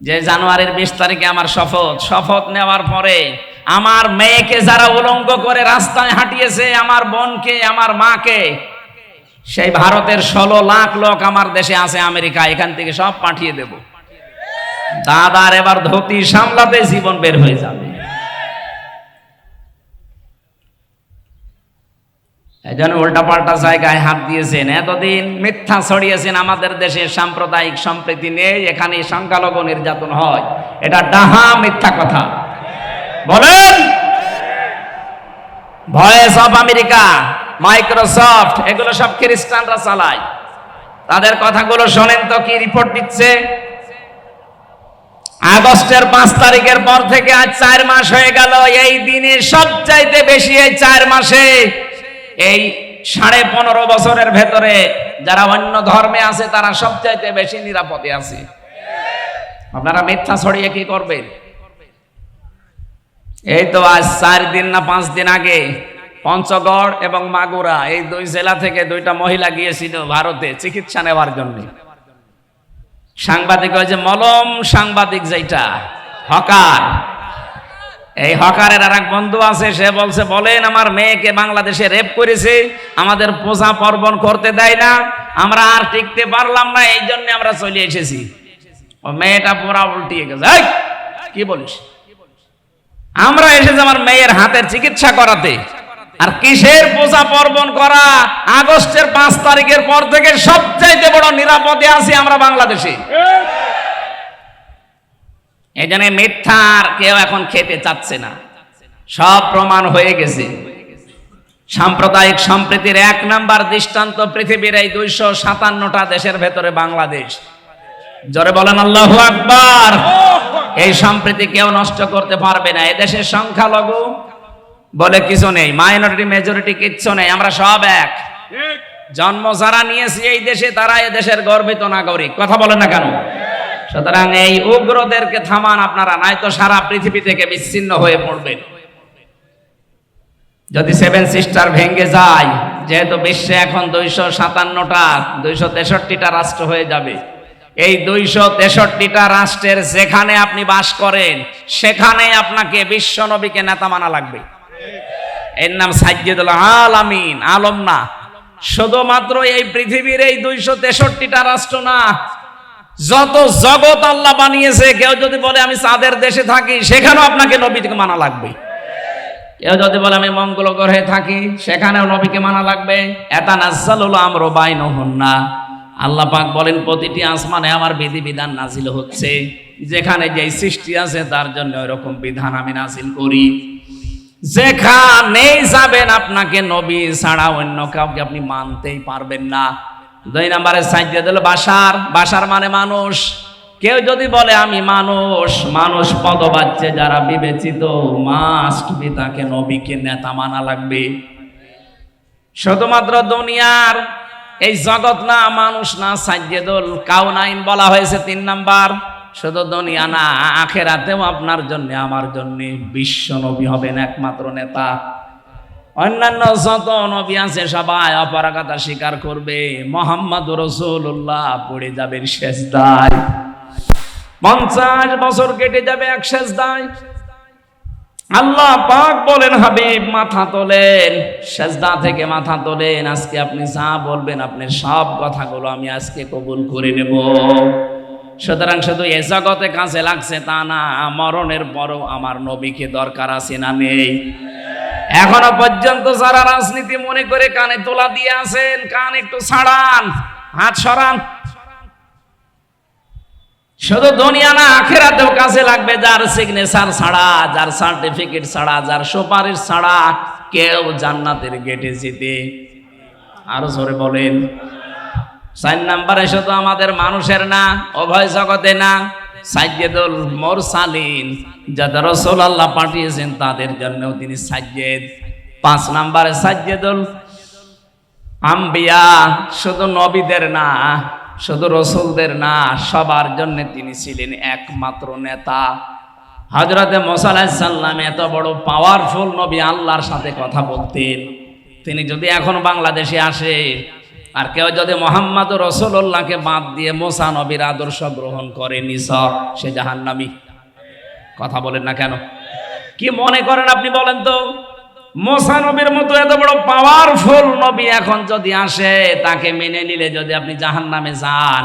যে জানুয়ারির 20 তারিখে আমার শপথ নেওয়ার পরে আমার মেয়েকে যারা উলঙ্গ করে রাস্তায় হাঁটিয়েছে, আমার বোনকে, আমার মাকে, সেই ভারতের 16 লাখ লোক আমার দেশে আছে আমেরিকা, এখান থেকে সব পাঠিয়ে দেব। দাদার এবার ধুতি সামলাতে জীবন বের হয়ে যাবে। এই জন্য উল্টাপাল্টা জায়গায় হাত দিয়েছেন, এতদিন মিথ্যা ছড়িয়েছেন আমাদের দেশে সাম্প্রদায়িক সম্প্রীতি নেই, এখানে সংখ্যালঘু নির্যাতন হয়। এটা ডাহা মিথ্যা কথা। বলেন, ভয়েস অফ আমেরিকা, মাইক্রোসফট, এগুলো সব খ্রিস্টানরা চালায়। তাদের কথাগুলো শোনেন তো কি রিপোর্ট দিচ্ছে। আগস্টের 5 তারিখের পর থেকে আজ 4 মাস হয়ে গেল। এই দিনে সবচাইতে বেশি, এই 4 মাসে, এই 15.5 বছরের ভেতরে যারা অন্য ধর্মে আছে তারা সবচাইতে বেশি নিরাপদে আছে। আপনারা মিথ্যা ছড়িয়ে কি করবেন? এই তো আজ 4 দিন না 5 দিন আগে পঞ্চগড় এবং মাগুরা, এই 2 জেলা থেকে 2টা মহিলা গিয়েছিল ভারতে চিকিৎসা নেওয়ার জন্য। সাংবাদিক, ওই যে মলম সাংবাদিক, যেটা হকার, এই হকারের আর এক বন্ধু আছে, সে বলছে, বলেন আমার মেয়েকে বাংলাদেশে রেপ করেছে, আমাদের পূজা পার্বণ করতে দেয় না, আমরা আর টিকতে পারলাম না, এই জন্য আমরা চলে এসেছি। ও মেয়েটা পুরা উল্টিয়ে গেছে, কি বলিস? আমরা এসেছি আমার মেয়ের হাতের চিকিৎসা করাতে, আর কিসের পূজা পার্বণ করা? আগস্টের 5 তারিখের পর থেকে সবচাইতে বড় নিরাপদে আছি আমরা বাংলাদেশে। এই জন্য মিথ্যার কেউ এখন খেতে চাচ্ছে না, সব প্রমাণ হয়ে গেছে। সাম্প্রদায়িক সম্প্রীতির 1 নাম্বার দৃষ্টান্ত পৃথিবীর এই 257টা দেশের ভেতরে বাংলাদেশ। জোরে বলেন আল্লাহু আকবার। এই সম্প্রীতি কেউ নষ্ট করতে পারবে না। এদেশের সংখ্যালঘু বলে কিছু নেই, মাইনরিটি মেজরিটি কিচ্ছু নেই, আমরা সব এক। জন্ম যারা নিয়েছি এই দেশে, তারা এদেশের গর্বিত নাগরিক। কথা বলেন না কেন? সুতরাং এই উগ্রদেরকে থামান আপনারা, নয়তো সারা পৃথিবী থেকে বিচ্ছিন্ন হয়ে পড়বেন। যদি 7 সিস্টার ভেঙে যায়, যেহেতু বিশ্বে এখন 257টা 263টা রাষ্ট্র হয়ে যাবে, এই 263টা রাষ্ট্রের যেখানে আপনি বাস করেন সেখানে আপনাকে বিশ্ব নবীকে নেতা মানা লাগবে। এর নাম সাইয়্যিদুল আলামিন, আলম না। শুধুমাত্র এই পৃথিবীর এই 263টা রাষ্ট্র না, যত জগৎ আল্লাহ বানিয়েছে, কেউ যদি বলে আমি চাঁদের দেশে থাকি, সেখানেও আপনাকে নবীকে মানা লাগবে। কেউ যদি বলে আমি মঙ্গল গ্রহে থাকি, সেখানেও নবীকে মানা লাগবে। ইয়াতানাজ্জালুল আমরু বাইনাহুন্না, আল্লাহ পাক বলেন প্রতিটি আসমানে আমার বিধিবিধান নাজিল হচ্ছে, যেখানে যেই সৃষ্টি আছে তার জন্য ওইরকম বিধান আমি নাজিল করি। যেখানেই যাবেন আপনাকে নবী ছাড়া অন্য কাউকে আপনি মানতেই পারবেন না। 2 নম্বরে সাইয়্যিদুল বাশার, বাশার মানে মানুষ। কেউ যদি বলে আমি মানুষ, মানুষ পদবাচ্যে যারা বিবেচিত, মাস্ট বি তাকে নবীকে নেতা মানা লাগবে। শুধুমাত্র দুনিয়ার এই জগৎ না, মানুষ না, সাইয়্যিদুল কাউনাইন বলা হয়েছে 3 নাম্বার। শুধু দুনিয়া না, আখেরাতেও আপনার জন্য আমার জন্য বিশ্ব নবী হবেন একমাত্র নেতা। অন্যান্য যত নবী আছে সবাই অপারগতা স্বীকার করবে, মুহাম্মদুর রাসূলুল্লাহ পড়ে যাবেন সেজদায়। 50 বছর কেটে যাবে এক সেজদায়। আল্লাহ পাক বলেন হাবিব মাথা তোলেন, সেজদা থেকে মাথা তোলেন। আজকে আপনি যা বলবেন, আপনার সব কথাগুলো আমি আজকে কবুল করে নেব। সুতরাং শুধু এ জগতে কাজে লাগছে তা না, মরণের পরও আমার নবীকে দরকার আছে না নেই? এখনো পর্যন্ত যারা রাজনীতি মনে করে কানে তোলা দিয়ে আছেন, কান একটু ছাড়ান, হাত সরান। শুধু দুনিয়া না, আখিরাতেও কাজে লাগবে। যার সিগনেচার ছাড়া, যার সার্টিফিকেট ছাড়া, যার সুপারিশ ছাড়া কেউ জান্নাতের গেটে যেতে, আরো জোরে বলেন। 4 নম্বরে শুধু আমাদের মানুষের না, উভয় জগতে না, সাইয়্যিদুল মুরসালিন, যাদের রাসূল আল্লাহ পাঠিয়েছেন তাদের জন্যও তিনি সাইয়্যিদ। 5 নম্বরে সাইয়্যিদুল আম্বিয়া, শুধু নবীদের না, শুধু রাসূলদের না, সবার জন্য তিনি ছিলেন একমাত্র নেতা। হযরতে মুসা আলাইহিস সালাম এত বড় পাওয়ারফুল নবী, আল্লাহর সাথে কথা বলতেন। তিনি যদি এখন বাংলাদেশে আসে আর কেউ যদি মুহাম্মদুর রাসূলুল্লাহকে বাদ দিয়ে মুসা নবীর আদর্শ গ্রহণ করে, নিছক সে জাহান্নামী। কথা বলেন না কেন? কি মনে করেন আপনি বলেন তো? মুসা নবীর মতো এত বড় পাওয়ারফুল নবী এখন যদি আসে, তাকে মেনে নিলে যদি আপনি জাহান্নামে যান,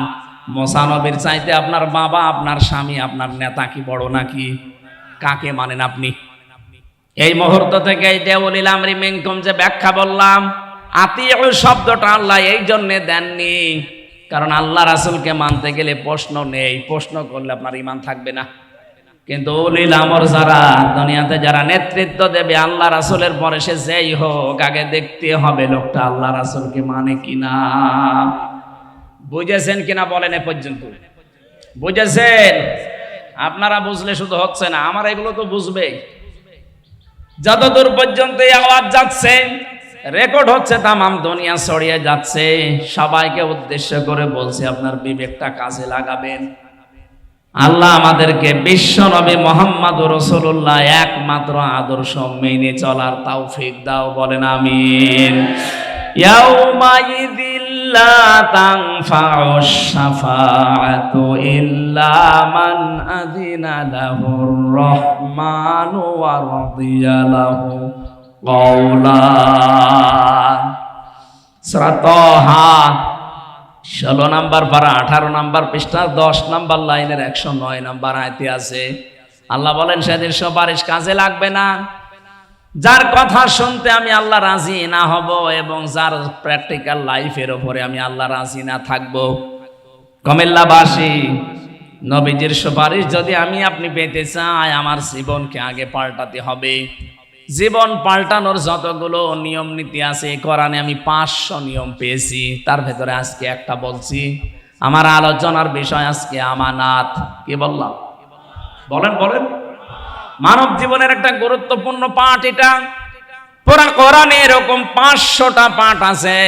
মুসা নবীর চাইতে আপনার বাবা, আপনার স্বামী, আপনার নেতা কি বড় নাকি? কাকে মানেন আপনি? এই মুহূর্ত থেকে যে উলিল আমরি মিনকুম যে ব্যাখ্যা বললাম, আতিউ শব্দটা আল্লাহ এই জন্যে দেননি, কারণ আল্লাহ রাসূলকে মানতে গেলে প্রশ্ন নেই, প্রশ্ন করলে আপনার ঈমান থাকবে না। কিন্তু উলিল আমর যারা দুনিয়াতে যারা নেতৃত্ব দেবে আল্লাহ রাসূলের পরে, সে যেই হোক, আগে দেখতে হবে লোকটা আল্লাহ রাসূলকে মানে কিনা। বুঝেছেন কিনা বলেন এ পর্যন্ত? বুঝেছেন? আপনারা বুঝলে শুধু হচ্ছে না, আমার এগুলো তো বুঝবে। যতদূর পর্যন্ত এই আওয়াজ যাচ্ছে, রেকর্ড হচ্ছে, তামাম দুনিয়া ছড়িয়ে যাচ্ছে, সবাইকে উদ্দেশ্য করে বলছে আপনার বিবেকটা কাজে লাগাবেন। আল্লাহ আমাদেরকে বিশ্ব নবী মুহাম্মদুর রাসূলুল্লাহ একমাত্র আদর্শ মেনে চলার তৌফিক দাও, বলেন আমিন। ইয়াউমা ইযিল্লা তানফাউশ শাফাআতু ইল্লা মান আযিনা লাহুর রাহমানু ওয়া রাদিয়া লাহু কওলা। সূরা তাহা 16 নম্বর পারা 18 নম্বর পৃষ্ঠা 10 নম্বর লাইনের 109 নম্বর আয়াতে আছে। আল্লাহ বলেন সেদিন সুপারিশ কাজে লাগবে না, যার কথা শুনতে আমি আল্লাহ রাজি না হব এবং যার প্র্যাকটিক্যাল লাইফের উপরে আমি আল্লাহ রাজি না থাকব। কুমিল্লাবাসী, নবীজির সুপারিশ যদি আমি আপনি পেতে চাই, আমার জীবনকে আগে পাল্টাতে হবে। জীবন পাল্টানোর যতগুলো নিয়ম নীতি আছে কোরআনে আমি 500 নিয়ম পেয়েছি, তার ভেতরে আজকে একটা বলছি। আমার আলোচনার বিষয় আজকে আমানাত। কি বললাম? বলেন বলেন। মানব জীবনের একটা গুরুত্বপূর্ণ পাঠ এটা। পুরা কোরআনে এরকম 500টা পাঠ আছে,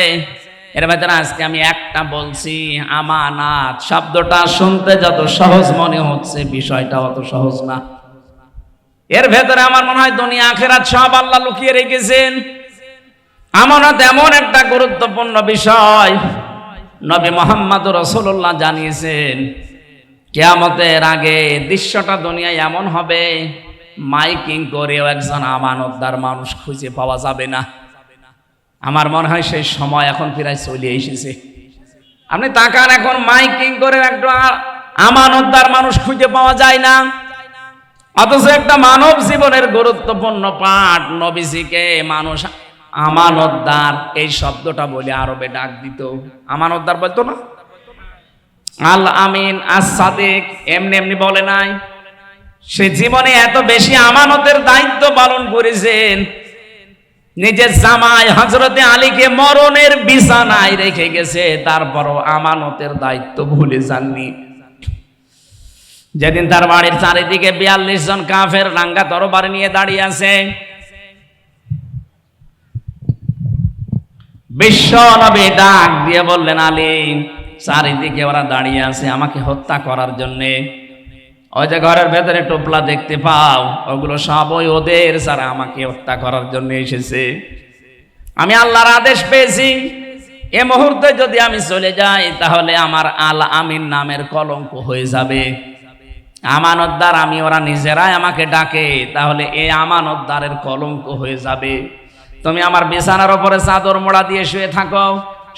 এর ভেতরে আজকে আমি একটা বলছি, আমানাত। শব্দটা শুনতে যত সহজ মনে হচ্ছে, বিষয়টা অত সহজ না। এর ভেতরে আমার মনে হয় দুনিয়া আখিরাত সব আল্লাহ লুকিয়ে রেখেছেন। আমানত এমন একটা গুরুত্বপূর্ণ বিষয়, নবী মুহাম্মদুর রাসূলুল্লাহ জানিয়েছেন কিয়ামতের আগে দৃশ্যটা দুনিয়ায় এমন হবে, মাইকিং করেও একজন আমানতদার মানুষ খুঁজে পাওয়া যাবে না। আমার মনে হয় সেই সময় এখন প্রায় চলে এসেছে। আপনি তাকান, এখন মাইকিং করে একটা আমানতদার মানুষ খুঁজে পাওয়া যায় না। অথচ একটা মানব জীবনের গুরুত্বপূর্ণ পাঠ, নবীজিকে মানুষ আমানতদার এই শব্দটা বলে আরবে ডাক দিত। আমানতদার বলতো না, আল আমিন, আস সাদিক, এমনি এমনি বলে নাই। সে জীবনে এত বেশি আমানতের দায়িত্ব পালন করেছেন, নিজের জামাই হযরতে আলীকে মরণের বিছানায় রেখে গেছে, তারপরও আমানতের দায়িত্ব ভুলে যাননি। যেদিন তার বাড়ির চারিদিকে ৪২ জন কাফের রাঙ্গা তরবারি নিয়ে দাঁড়িয়ে আছে, বিশ্ব নবী ডাক দিয়ে বললেন, আলী, চারিদিকে ওরা দাঁড়িয়ে আছে আমাকে হত্যা করার জন্যে। ওই যে ঘরের ভেতরে টোপলা দেখতে পাও, ওগুলো সবই ওদের, যারা আমাকে হত্যা করার জন্য এসেছে। আমি আল্লাহর আদেশ পেয়েছি, এ মুহূর্তে যদি আমি চলে যাই তাহলে আমার আল আমিন নামের কলঙ্ক হয়ে যাবে। আমানতদার আমি, ওরা নিজেরাই আমাকে ডাকে, তাহলে এই আমানতদারের কলঙ্ক হয়ে যাবে। তুমি আমার বিছানার উপরে চাদর মোড়া দিয়ে শুয়ে থাকো,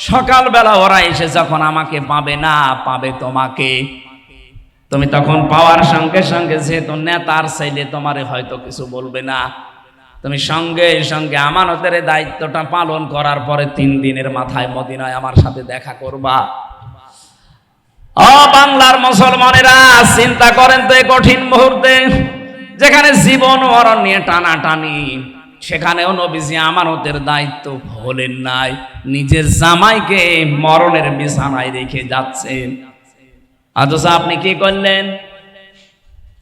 সকালবেলা ওরা এসে যখন আমাকে পাবে না, পাবে তোমাকে। তুমি তখন পাওয়ার সঙ্গে সঙ্গে, যেহেতু নেতার চাইলে তোমারে হয়তো কিছু বলবে না, তুমি সঙ্গে সঙ্গে আমানতের দায়িত্বটা পালন করার পরে ৩ দিনের মাথায় মদিনায় আমার সাথে দেখা করবা। ও বাংলার মুসলমানেরা, চিন্তা করেন তো এই কঠিন মুহূর্তে, যেখানে জীবন মরণ নিয়ে টানাটানি, সেখানেও নবীজি আমানতের দায়িত্ব ভোলেন নাই। নিজের জামাইকে মরণের বিছানায় রেখে যাচ্ছেন, অথচ আপনি কি করলেন?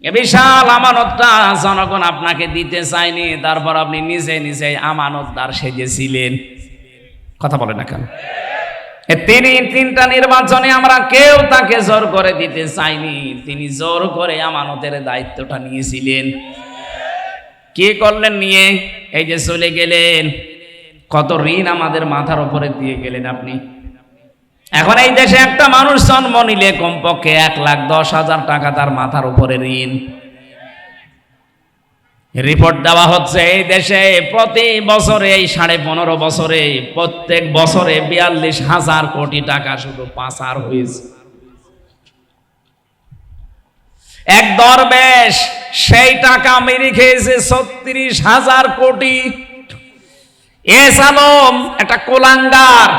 এ বিশাল আমানতটা জনগণ আপনাকে দিতে চায়নি, তারপর আপনি নিজে নিজে আমানতদার সেজেছিলেন। কথা বলে না কেন? তিনটা নির্বাচনে আমরা কেউ তাকে জোর করে দিতে চাইনি, তিনি জোর করে আমানতের দায়িত্বটা নিয়েছিলেন। কি করলেন নিয়ে? এই যে চলে গেলেন, কত ঋণ আমাদের মাথার উপরে দিয়ে গেলেন আপনি। এখন এই দেশে একটা মানুষ জন্ম নিলে কমপক্ষে ১,১০,০০০ টাকা তার মাথার উপরে ঋণ। রিপোর্ট দেওয়া হচ্ছে এই দেশে প্রতি বছরে, এই ১৫.৫ বছরে, প্রত্যেক বছরে ৪২,০০০ কোটি টাকা শুধু পাচার হয়েছে। এক দরবেশ সেই টাকা মেরে খেয়েছে ৩৬,০০০ কোটি। এস আলম একটা কোলাঙ্গার,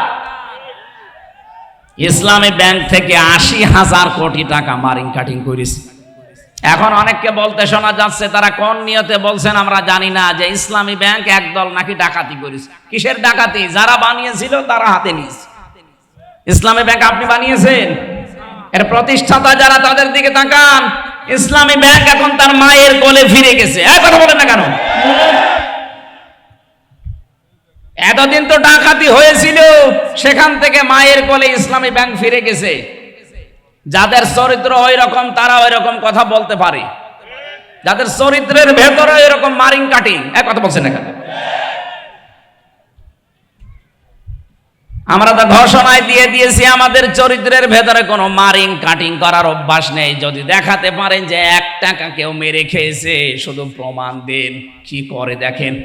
ইসলামী ব্যাংক থেকে ৮০,০০০ কোটি টাকা মারিং কাটিং করেছে। এখন অনেককে বলতে শোনা যাচ্ছে, তারা কোন নিয়তে বলছেন আমরা জানি না, যে ইসলামী ব্যাংক একদল নাকি ডাকাতি করেছে। কিসের ডাকাতি? যারা বানিয়েছিল তারা হাতে নিয়েছে। ইসলামী ব্যাংক আপনি বানিয়েছেন, এর প্রতিষ্ঠাতা যারা, তাদের দিকে তাকান। ইসলামী ব্যাংক এখন তার মায়ের কোলে ফিরে গেছে। কথা বলেন না কেন? এতদিন তো ডাকাতি হয়েছিল, সেখান থেকে মায়ের কোলে ইসলামী ব্যাংক ফিরে গেছে। যাদের চরিত্র ওই রকম, তারা ওই রকম কথা বলতে পারে, যাদের চরিত্রের ভেতরে ওই রকম মারিং কাটিং। কথা বলছেন না কেন? আমরা তো ঘোষণায় দিয়ে দিয়েছি আমাদের চরিত্রের ভেতরে কোনো মারিং কাটিং করার অভ্যাস নেই। যদি দেখাতে পারেন যে ১ টাকা কেউ মেরে খেয়েছে, শুধু প্রমাণ দেন। কি করে দেখেন,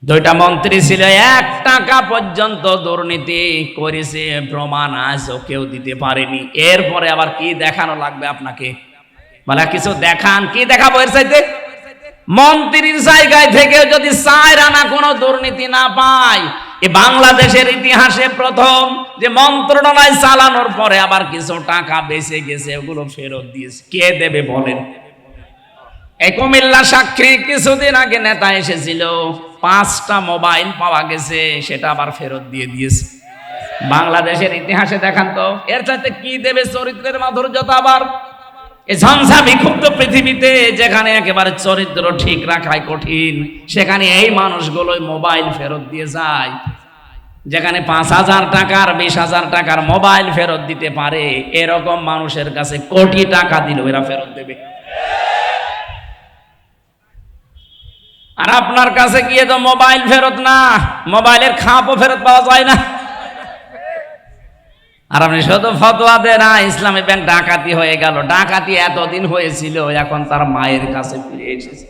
2টা মন্ত্রী ছিল, ১ টাকা পর্যন্ত দুর্নীতি করেছে, প্রমাণ আজও কেউ দিতে পারেনি। এরপরে আবার কি দেখানো লাগবে আপনাকে? বলে কিছু দেখান। কি দেখাবো এর চাইতে? মন্ত্রীর জায়গায় থেকে যদি ৪ আনা কোনো দুর্নীতি না পায়, এ বাংলাদেশের ইতিহাসে প্রথম যে মন্ত্রণালয় চালানোর পরে আবার কিছু টাকা বেঁচে গেছে, ওগুলো ফেরত দিয়েছে। কে দেবে বলেন? এই কুমিল্লা সাক্ষী কিছুদিন আগে নেতা এসেছিল, 5টা মোবাইল পাওয়া গেছে, সেটা আবার ফেরত দিয়ে দিয়েছে। বাংলাদেশের ইতিহাসে দেখান তো, এর চাইতে কি দেবে চরিত্রের মাধুর্যতা? আবার এই ঝঞ্ঝা বিক্ষুব্ধ পৃথিবীতে, যেখানে একেবারে চরিত্র ঠিক রাখাই কঠিন, সেখানে এই মানুষগুলোই মোবাইল ফেরত দিয়ে যায়। যেখানে ৫,০০০ টাকার ২০,০০০ টাকার মোবাইল ফেরত দিতে পারে, এরকম মানুষের কাছে কোটি টাকা দিলেও এরা ফেরত দেবে। আর আপনার কাছে গিয়ে তো মোবাইল ফেরত না, মোবাইলের খাপও ফেরত পাওয়া যায় না। আর আপনি শুধু ফতোয়া দেন না ইসলামী ব্যাংক ডাকাতি হয়ে গেল। ডাকাতি এতদিন হয়েছিল, এখন তার মায়ের কাছে ফিরে এসেছে।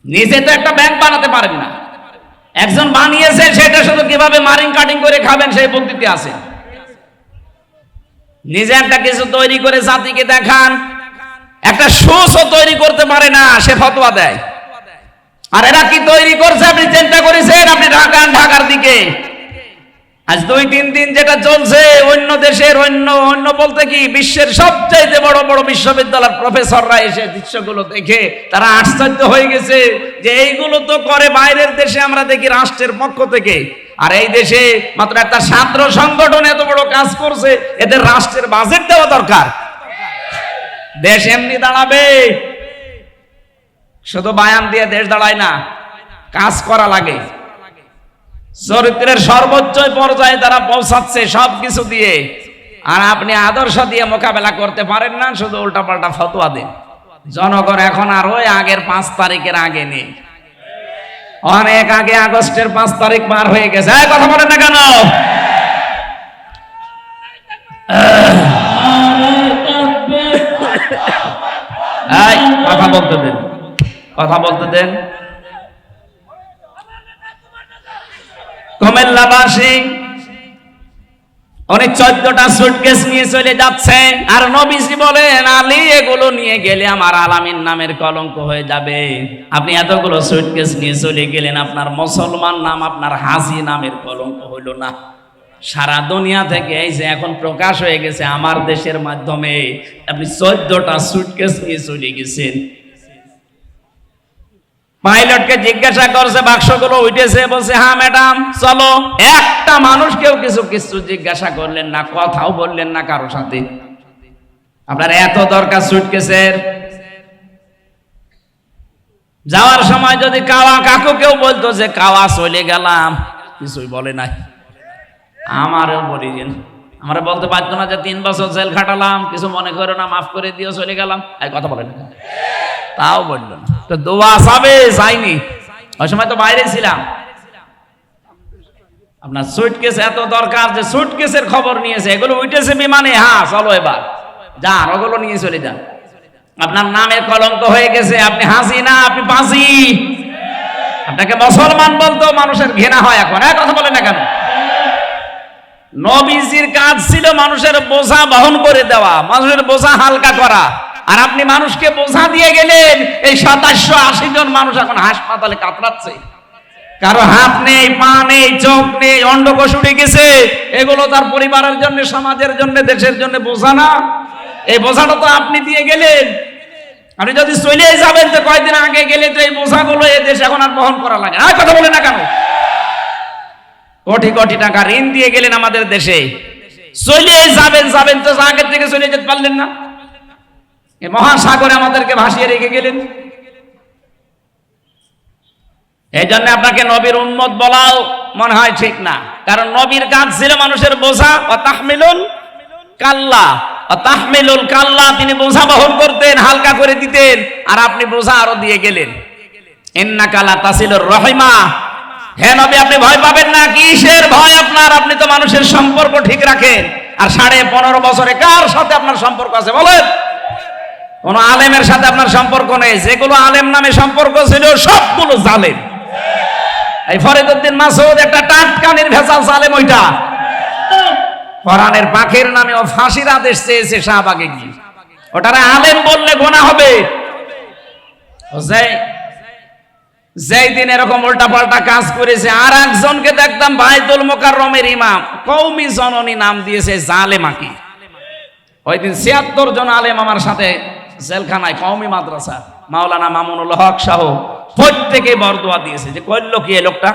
নিজে তো একটা ব্যাংক বানাতে পারেন না, একজন বানিয়েছে, সেটা শুধু কিভাবে মারিং কাটিং করে খাবেন সেই পদ্ধতি আছে। নিজে একটা কিছু তৈরি করে জাতিকে দেখান, একটা সুসও তৈরি করতে পারে না, সে ফতোয়া দেয়। আর এরা কি তৈরি করছে আপনি চিন্তা করেছেন? আপনি ঢাকার দিকে আজ 2-3 দিন যেটা চলছে, অন্য দেশের অন্য বলতে কি বিশ্বের সবচাইতে বড় বড় বিশ্ববিদ্যালয়ের প্রফেসররা এসে দৃশ্যগুলো দেখে তারা আশ্চর্য হয়ে গেছে যে এইগুলো তো করে বাইরের দেশে, আমরা দেখি রাষ্ট্রের পক্ষ থেকে, আর এই দেশে মাত্র একটা ছাত্র সংগঠন এত বড় কাজ করছে। এদের রাষ্ট্রের বাজেট দেওয়া দরকার। দেশ এমনি দাঁড়াবে, শুধু বায়ান দিয়ে দেশ দাঁড়ায় না, কাজ করা লাগে। চরিত্রের সর্বোচ্চ পর্যায়ে তারা পৌঁছাচ্ছে সবকিছু দিয়ে, আর আপনি আদর্শ দিয়ে মোকাবেলা করতে পারেন না, শুধু উল্টাপাল্টা ফতোয়া দেন। জনগণ এখন আর ওই আগের 5 তারিখের আগে নেই, অনেক আগে আগস্টের 5 তারিখ পার হয়ে গেছে। কথা বলেন না কেন? কথা বলতে দেন, কথা বলতে দেন। কুমিল্লাবাসী উনি 14টা সুটকেস নিয়ে চলে যাচ্ছে, আর নবীজি বলেন আলী এগুলো নিয়ে গেলে আমার আলামিন নামের কলঙ্ক হয়ে যাবে। আপনি এতগুলো সুটকেস নিয়ে চলে গেলেন, আপনার মুসলমান নাম আপনার হাজী নামের কলঙ্ক হইল না? সারা দুনিয়া থেকে এই যে এখন প্রকাশ হয়ে গেছে আমার দেশের মাধ্যমে, আপনি 14টা সুটকেস নিয়ে চলে গেছেন। পাইলটকে জিজ্ঞাসা করছে বাক্সগুলো উঠেছে, বলছে হ্যাঁ ম্যাডাম চলো। একটা মানুষকেও কিছু জিজ্ঞাসা করলেন না, কথাও বললেন না কারোর সাথে। আপনার এত দরকার সুটকেসের? যাওয়ার সময় যদি কাকু কেউ বলতো যে কাওয়া চলে গেলাম, কিছুই বলে নাই। আমারও বলিলেন, আমরা বলতে পারতো না যে 3 বছর জেল খাটালাম, কিছু মনে করো না, মাফ করে দিও, চলে গেলাম? এই কথা বলেন, তাও বলল না। তো দোয়া সাবে যায়নি, ওই সময় তো বাইরে ছিলাম। আপনার সুটকেস এত দরকার যে সুটকেসের খবর নিয়েছে, এগুলো উঠেছে বিমানে, হ্যাঁ চলো এবার যান, ওগুলো নিয়ে চলে যান। আপনার নামে কলঙ্ক হয়ে গেছে, আপনি হাসি না, আপনি বাজি। আপনাকে মুসলমান বলতো মানুষের ঘৃণা হয় এখন। কথা বলে না কেন? নবীজির কাজ ছিল মানুষের বোঝা বহন করে দেওয়া, মানুষের বোঝা হালকা করা, আর আপনি মানুষকে বোঝা দিয়ে গেলেন। এই 2780 জন মানুষ এখন হাসপাতালে কাতরাচ্ছে, কারো হাত নেই, পা নেই, চোখ নেই, অন্ডকোষ উড়ে গেছে। এগুলো তার পরিবারের জন্য, সমাজের জন্য, দেশের জন্য বোঝা না? এই বোঝাটা তো আপনি দিয়ে গেলেন। আপনি যদি চলে যাবেন তো কয়েকদিন আগে গেলে তো এই বোঝাগুলো এ দেশ এখন আর বহন করা লাগে। আর কথা বলে না কেন? কোটি কোটি টাকা ঋণ দিয়ে গেলেন আমাদের দেশে, চলে যাবেন তো আগের থেকে চলে যেতে পারলেন না? এই মহাসাগরে আমাদেরকে ভাসিয়ে রেখে গেলেন। এই জন্য আপনাকে নবীর উম্মত বলাও মনে হয় ঠিক না, কারণ নবীর কাজ ছিল মানুষের বোঝা। তাহমিলুল কাল্লা, তাহমিলুল কাল্লা, তিনি বোঝা বহন করতেন, হালকা করে দিতেন, আর আপনি বোঝা আরো দিয়ে গেলেন। ইন্নাকা লা তাসিলুর রহিমা, হে নবী আপনি ভয় পাবেন না। কিসের ভয় আপনার? আপনি তো মানুষের সম্পর্ক ঠিক রাখেন। আর 15.5 বছরে কার সাথে আপনার সম্পর্ক আছে বলেন? কোন আলেমের সাথে আপনার সম্পর্ক নেই। যেগুলো আলেম নামে সম্পর্ক ছিল সবগুলো জালেম। এই ফরিদউদ্দিন মাসউদ একটা টাটকা নির্ভেজাল জালেম। ওইটা কোরআনের পাখির নামে ও ফাঁসির আদেশ চেয়েছে শাহবাগে গিয়ে, ওটারে আলেম বললে গোনা হবে। যেই দিন এরকম উল্টাপাল্টা কাজ করেছে, আর একজনকে দেখতাম বাইতুল মোকাররমের ইমাম, কওমি জননী নাম দিয়েছে জালেমাকি। ওই দিন 76 জন আলেম আমার সাথে জেলখানায়, কওমি মাদ্রাসা, মাওলানা মামুনুল হক সহ প্রত্যেকে বরদোয়া দিয়েছে যে করলো কি এই লোকটা।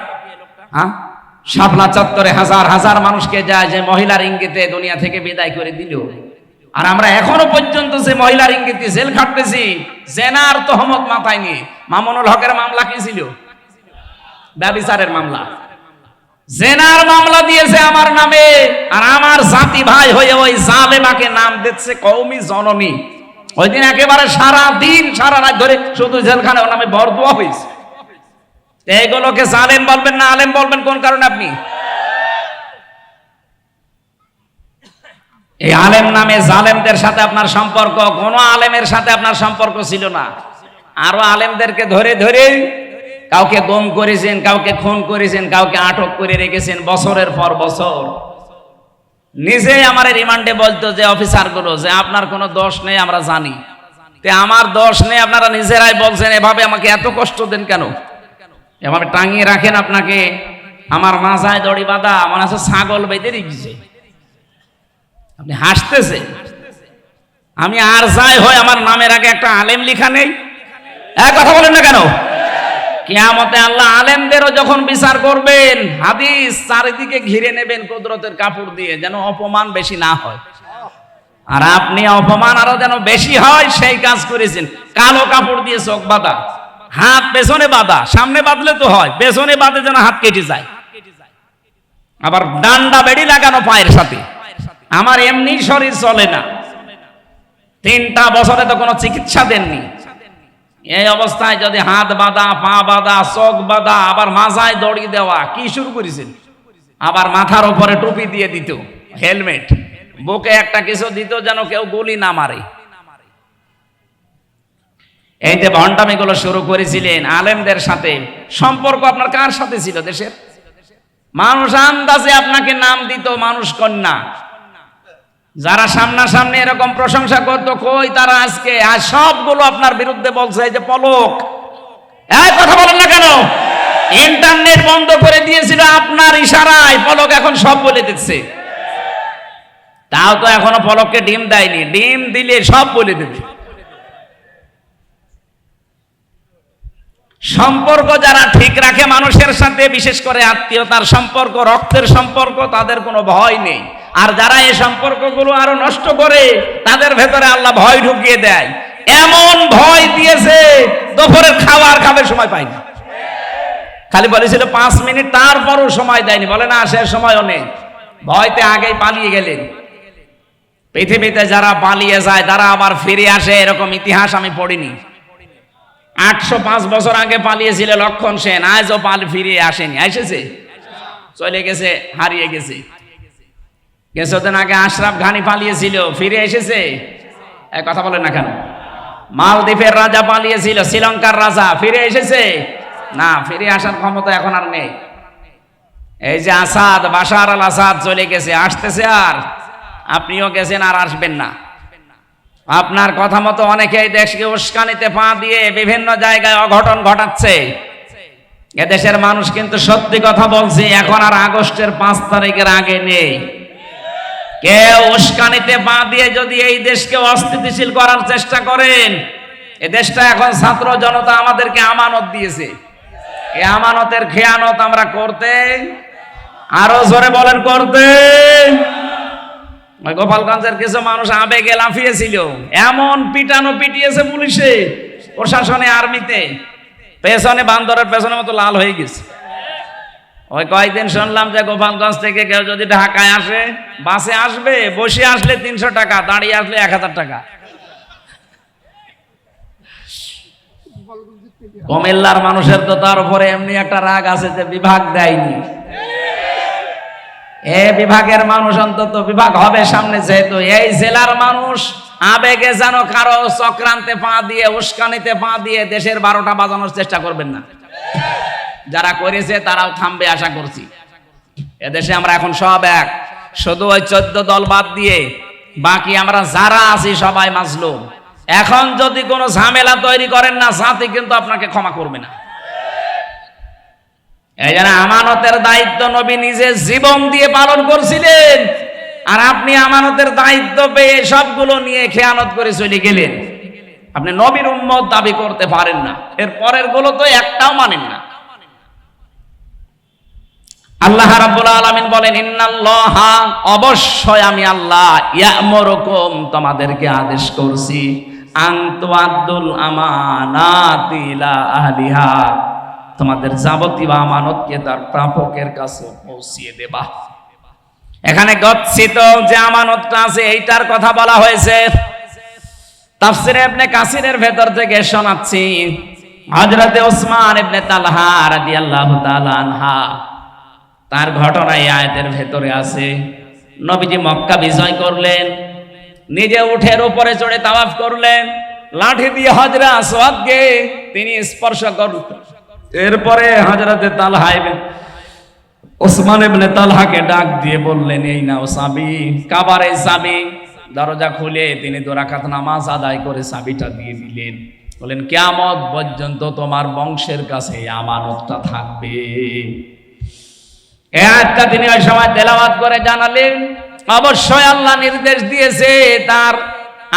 হ্যাঁ, শাপলা চত্বরে হাজার হাজার মানুষকে যায় যে মহিলার ইঙ্গিতে দুনিয়া থেকে বিদায় করে দিল, আর আমরা এখনো পর্যন্ত যে মহিলার ইঙ্গিতে জেল খাটতেছি জেনার তহমত মাথায় নিয়ে। মামুনুল হকের মামলা কি ছিল? ব্যভিচারের মামলা। জেনার মামলা দিয়েছে আমার নামে, আর আমার জাতি ভাই হয়ে ওই জালেমাকে নাম দিচ্ছে কওমি জননী। ওই দিন একেবারে সারা দিন সারা রাত ধরে শুধু জেলখানে ওর নামে বরদোয়া হয়েছে। এইগুলোকে জালেম বলবেন না আলেম বলবেন কোন কারণে আপনি? এই আলেম নামে জালেমদের সাথে আপনার সম্পর্ক, কোনো আলেমের সাথে আপনার সম্পর্ক ছিল না। আরো আলেমদেরকে ধরে ধরে কাউকে গুম করেছেন, কাউকে খুন করেছেন, কাউকে আটক করে রেখেছেন বছরের পর বছর। নিজে আমার রিমান্ডে বলতো যে অফিসারগুলো যে আপনার কোনো দোষ নেই, আমরা জানি, তে আমার দোষ নেই, আপনারা নিজেরাই বলছেন, এভাবে আমাকে এত কষ্ট দেন কেন? এভাবে টাঙিয়ে রাখেন আপনাকে, আমার মাথায় দড়ি বাঁধা, মনে হচ্ছে ছাগল বেঁধে রেখেছে। আপনি হাসতেছেন, আমি আর যাই হয় আমার নামের আগে একটা আলেম লিখা নেই। এক কথা বলেন না কেন? কিয়ামতে আল্লাহ আলেমদেরও যখন বিচার করবেন, হাদিস চারিদিকে ঘিরে নেবেন কুদরতের কাপড় দিয়ে, যেন অপমান বেশি না হয়। আর আপনি অপমান আরো যেন বেশি হয় সেই কাজ করেছেন। কালো কাপড় দিয়ে চোখ বাঁধা, হাত পেছনে বাঁধা, সামনে বাঁধলে তো হয়, পেছনে বাঁধে যেন হাত কেটে যায়। আবার ডান্ডা বেড়ি লাগানো পায়ের সাথে। আমার এমনি শরীর চলে না, 3টা বছরে তো কোনো চিকিৎসা দেননি। এই অবস্থায় যদি হাত বাঁধা, পা বাঁধা, চোখ বাঁধা, আবার মাথায় দড়ি দেওয়া, কি শুরু করেছেন? আবার মাথার উপরে টুপি দিয়ে দিত, হেলমেট, বুকে একটা কিছু দিত যেন কেউ গুলি না মারে। এই যে ভণ্ডামিগুলো শুরু করেছিলেন আলেমদের সাথে, সম্পর্ক আপনার কার সাথে ছিল? দেশের মানুষ আন্দাজে আপনাকে নাম দিত মানুষ কন্যা। যারা সামনাসামনি এরকম প্রশংসা করতো, কই তারা আজকে? আর সবগুলো আপনার বিরুদ্ধে বলছে। এই যে পলক, এই কথা বলেন না কেন? ইন্টারনেট বন্ধ করে দিয়েছিল আপনার ইশারায়, পলক এখন সব বলে দিচ্ছে। তাও তো এখনো পলককে ডিম দেয়নি, ডিম দিলে সব বলে দেবে। সম্পর্ক যারা ঠিক রাখে মানুষের সাথে, বিশেষ করে আত্মীয়তার সম্পর্ক, রক্তের সম্পর্ক, তাদের কোনো ভয় নেই। আর যারা এই সম্পর্কগুলো আরো নষ্ট করে, তাদের ভেতরে আল্লাহ ভয় ঢুকিয়ে দেয়। এমন ভয় দিয়েছে দুপুরের খাবার খাবে সময় পায়নি। খালি বলেছিল 5 মিনিট, তারপরও সময় দেয়নি। বলে না সে সময়ও নেই, ভয়তে আগেই পালিয়ে গেলেন। পৃথিবীতে যারা পালিয়ে যায় তারা আবার ফিরে আসে, এরকম ইতিহাস আমি পড়িনি। 805 বছর আগে পালিয়েছিল লক্ষণ সেন, আজও ফিরে আসেনি। এসেছে, চলে গেছে, হারিয়ে গেছে। কিছুদিন আগে আশরাফ ঘানি পালিয়েছিল, ফিরে এসেছে? এক কথা বলেন না কেন? মালদ্বীপের রাজা পালিয়েছিল, শ্রীলঙ্কার রাজা, ফিরে এসেছে? না, ফিরে আসার ক্ষমতা এখন আর নেই। এই যে আসাদ, বাশার আল আসাদ চলে গেছে, আসতেছে আর, আপনিও গেছেন আর আসবেন না। আপনার কথা মতো অনেকেই দেশকে উস্কানিতে পা দিয়ে বিভিন্ন জায়গায় অঘটন ঘটাচ্ছে। এদেশের মানুষ কিন্তু সত্যি কথা বলছি, এখন আর আগস্টের 5 তারিখের আগে নেই। কেউ উস্কানিতে পা দিয়ে যদি এই দেশকে অস্থিতিশীল করার চেষ্টা করেন, এ দেশটা এখন ছাত্র জনতা আমাদেরকে আমানত দিয়েছে। এই আমানতের খেয়ানত আমরা করতে, আরো জোরে বলেন করতে। গোপালগঞ্জের কিছু মানুষ আবেগে লাফিয়েছিল, এমন পিটানো পিটিয়েছে পুলিশে, প্রশাসনে, আর্মিতে, পেছনে বান্দরের পেছনের মতো লাল হয়ে গেছে। ওই কয়েকদিন শুনলাম যে গোপালগঞ্জ থেকে কেউ যদি ঢাকায় আসে, বাসে আসবে, বসে আসলে 300 টাকা, দাঁড়িয়ে আসলে 1000 টাকা। কুমিল্লার মানুষের তো তার উপরে এমনি একটা রাগ আছে যে বিভাগ দেয়নি। এ বিভাগের মানুষ অন্তত বিভাগ হবে সামনে, যেহেতু এই জেলার মানুষ আবেগে যেন কারো চক্রান্তে পা দিয়ে, উস্কানিতে পা দিয়ে দেশের 12টা বাজানোর চেষ্টা করবেন না। যারা করেছে তারাও থামবে আশা করছি। এদেশে আমরা এখন সব এক, শুধু ওই 14 দল বাদ দিয়ে বাকি আমরা যারা আছি সবাই মাজলুম। এখন যদি কোনো ঝামেলা তৈরি করেন না, জাতি কিন্তু আপনাকে ক্ষমা করবে না। এই জন্য আমানতের দায়িত্ব নবী নিজে জীবন দিয়ে পালন করছিলেন, আর আপনি আমানতের দায়িত্ব পেয়ে সবগুলো নিয়ে খেয়ানত করে চলে গেলেন। আপনি নবীর উম্মত দাবি করতে পারেন না, এর পরের গুলো তো একটাও মানেন না। আল্লাহ রাব্বুল আলামিন বলেন, ইন্নাল্লাহা, অবশ্যই আমি আল্লাহ, ইয়া'মুরুকুম, তোমাদেরকে আদেশ করছি, আন তুআদ্দুল আমানাতি ইলা আহলিহা, তোমাদের যাবতীয় আমানতকে তার প্রাপকের কাছে পৌঁছিয়ে দেবা। এখানে গচ্ছিত যে আমানতটা আছে এইটার কথা বলা হয়েছে। তাফসীরে ইবনে কাসিরের ভেতর থেকে শোনাচ্ছি, হযরতে ওসমান ইবনে তালহা রাদিয়াল্লাহু তাআলা আনহা, তার ঘটনা এই আয়াতের ভেতরে আছে। নবীজি মক্কা বিজয় করলেন, নিজে উঠের উপরে চড়ে তাওয়াফ করলেন, লাঠি দিয়ে হজরে আসওয়াদকে তিনি স্পর্শ করলেন। এরপরে হযরতে তালহা ওসমান ইবনে তালহাকে ডাক দিয়ে বললেন, এই নাও চাবি, কাবার এই চাবি। দরজা খুলে তিনি 2 রাকাত নামাজ আদায় করে চাবিটা দিয়ে দিলেন। বলেন, কিয়ামত পর্যন্ত তোমার বংশের কাছে এই আমানতটা থাকবে। এই আয়াতটা তিনি ওই সময় তেলাওয়াত করে জানালেন, অবশ্যই আল্লাহ নির্দেশ দিয়েছে তার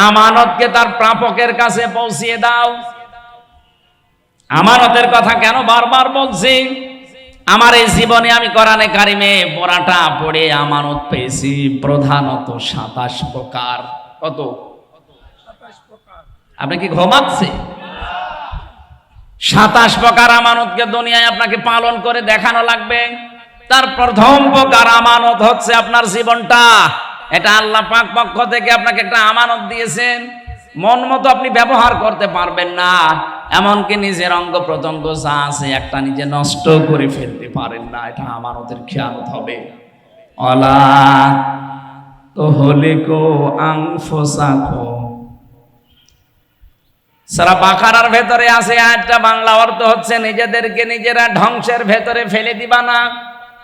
আমানতকে তার প্রাপকের কাছে পৌঁছিয়ে দাও। আমানতের কথা কেন বারবার বলছি? আমার এই জীবনে আমি কোরআনে কারিমে পড়াটা পড়ে আমানত পেয়েছি প্রধানত 27 প্রকার। কত? 27 প্রকার। আপনি কি ঘুমাচ্ছে? 27 প্রকার আমানতকে দুনিয়ায় আপনাকে পালন করে দেখানো লাগবে। তার প্রথম প্রকার আমানত হচ্ছে আপনার জীবনটা। এটা আল্লাহ পাক পক্ষ থেকে আপনাকে একটা আমানত দিয়েছেন, মন মতো আপনি ব্যবহার করতে পারবেন না। এমনকি নিজের অঙ্গ প্রত্যঙ্গ যা আছে একটা নিজে নষ্ট করে ফেলতে পারেন না। এটা আমানতের খেয়ানত হবে। অলা তুহলিকু আনফুসাকুম। সূরা বাকারার ভেতরে আছে আয়াতটা, বাংলা অর্থ হচ্ছে নিজেদেরকে নিজেরা ধ্বংসের ভেতরে ফেলে দিবা না।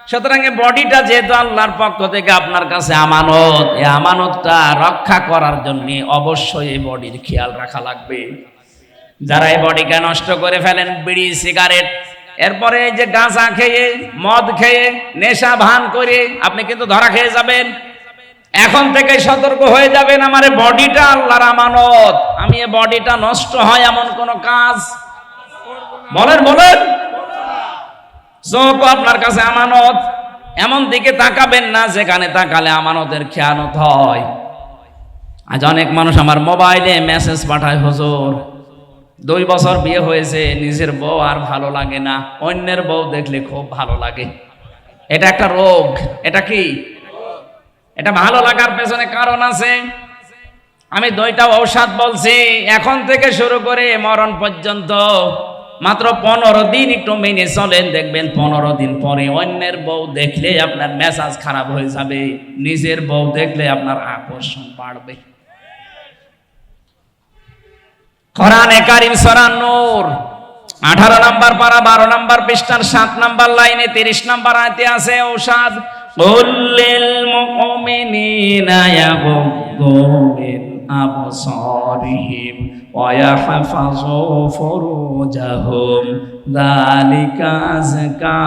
সুতরাং এই বডিটা যেহেতু আল্লাহর পক্ষ থেকে আপনার কাছে আমানত, এই আমানতটা রক্ষা করার জন্য অবশ্যই এই বডির খেয়াল রাখা লাগবে। যারা এই বডিকে নষ্ট করে ফেলেন, বিড়ি সিগারেট, এরপরে এই যে গাঁজা খেয়ে, মদ খেয়ে, নেশা ভান করে আপনি কিন্তু ধরা খেয়ে যাবেন। এখন থেকে সতর্ক হয়ে যাবেন, আমার এই বডিটা আল্লাহর আমানত, আমি এই বডিটা নষ্ট হয় এমন কোন কাজ বলেন বলেন। চোখ আপনার কাছে আমানত, এমন দিকে তাকাবেন না যেখানে তাকালে আমানতের খেয়ানত হয়। আজ অনেক মানুষ আমার মোবাইলে মেসেজ পাঠায়, হুজুর 2 বছর বিয়ে হয়েছে, নিজের বউ আর ভালো লাগে না, অন্যের বউ দেখলে খুব ভালো লাগে। এটা একটা রোগ। এটা কি? এটা ভালো লাগার পেছনে কারণ আছে। আমি 2টা ঔষধ বলছি, এখন থেকে শুরু করে মরণ পর্যন্ত মাত্র 15 দিন একটু মেনে চলেন, দেখবেন 15 দিন পরে অন্যের বউ দেখলে আপনার মেজাজ খারাপ হয়ে যাবে, নিজের বউ দেখলে আপনার আকর্ষণ বাড়বে। কোরআনে কারীম সূরা নূর 18 নম্বর পারা 12 নম্বর পৃষ্ঠার 7 নম্বর লাইনে 30 নম্বর আয়াতে আছে ঔষধ। কুল্লিল মুমিনিনা ইয়াগুদ্দু মিন আবসারিহিম ওয়া ইয়াহফাযু ফুরুজাহুম যালিকা আযকা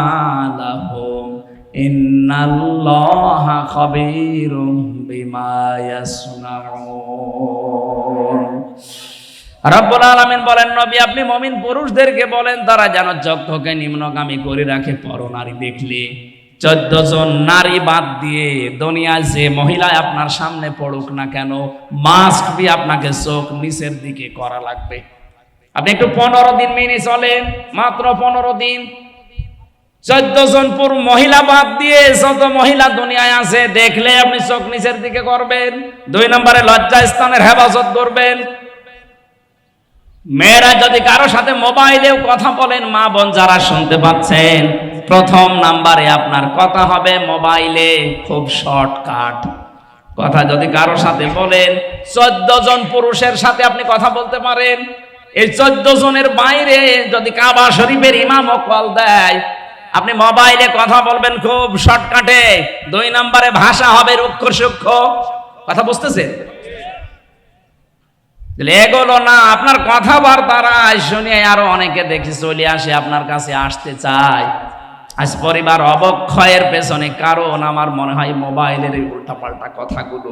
লাহুম ইন্নাল্লাহা খাবীরুম বিমা ইয়াসনাউন। রব্বুল আলামিন বলেন, নবী আপনি মুমিন পুরুষদেরকে বলেন তারা যেন চক্ষুকে নিম্নগামী করে রাখে পরনারী দেখলে। 14 জন নারী বাদ দিয়ে দুনিয়ায় যে মহিলা আপনার সামনে পড়ুক না কেন, মাস্ট বি আপনাকে চোখ নিচের দিকে করা লাগবে। আপনি একটু 15 দিন মেনে চলেন, মাত্র 15 দিন। 14 জন মহিলা বাদ দিয়ে যত মহিলা দুনিয়ায় আছে দেখলে আপনি চোখ নিচের দিকে করবেন। 2 নম্বরে লজ্জা স্থানের হেফাজত করবেন। মেয়েরা যদি কারো সাথে মোবাইলেও কথা বলেন, মা বোন যারা শুনতে পাচ্ছেন, প্রথম নাম্বারে আপনার কথা হবে মোবাইলে খুব শর্টকাট কথা। যদি কারো সাথে বলেন, 14 জন পুরুষের সাথে আপনি কথা বলতে পারেন, এই 14 জনের বাইরে যদি কাবা শরীফের ইমাম কল দেয়, আপনি মোবাইলে কথা বলবেন খুব শর্টকাটে। 2 নম্বরে ভাষা হবে রুক্ষ সূক্ষ্ম। কথা বুঝতেছেন? এগুলো না, আপনার কথাবার্তারা শুনে আরো অনেকে দেখি চলে আসে, আপনার কাছে আসতে চায়। আজ পরিবার অবক্ষয়ের পেছনে কারণ আমার মনে হয় মোবাইলের এই উল্টাপাল্টা কথাগুলো।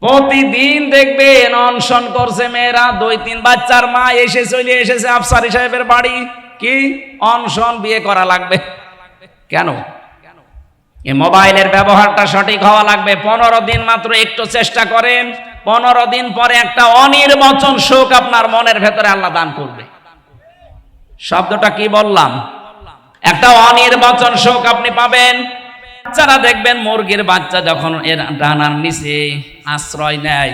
প্রতিদিন দেখবেন অনশন করছে মেয়েরা, 2-3 বাচ্চার মা এসে চলে এসেছে আফসারি সাহেবের বাড়ি। কি অনশন? বিয়ে করা লাগবে। কেন? এই মোবাইলের ব্যবহারটা সঠিক হওয়া লাগবে। 15 দিন মাত্র একটু চেষ্টা করেন, 15 দিন পরে একটা অনির্বচন সুখ আপনার মনের ভেতরে আল্লাহ দান করবে। শব্দটা কি বললাম? একটা অনির্বচন সুখ আপনি পাবেন। বাচ্চারা দেখবেন, মুরগির বাচ্চা যখন এর ডানার নিচে আশ্রয় নেয়,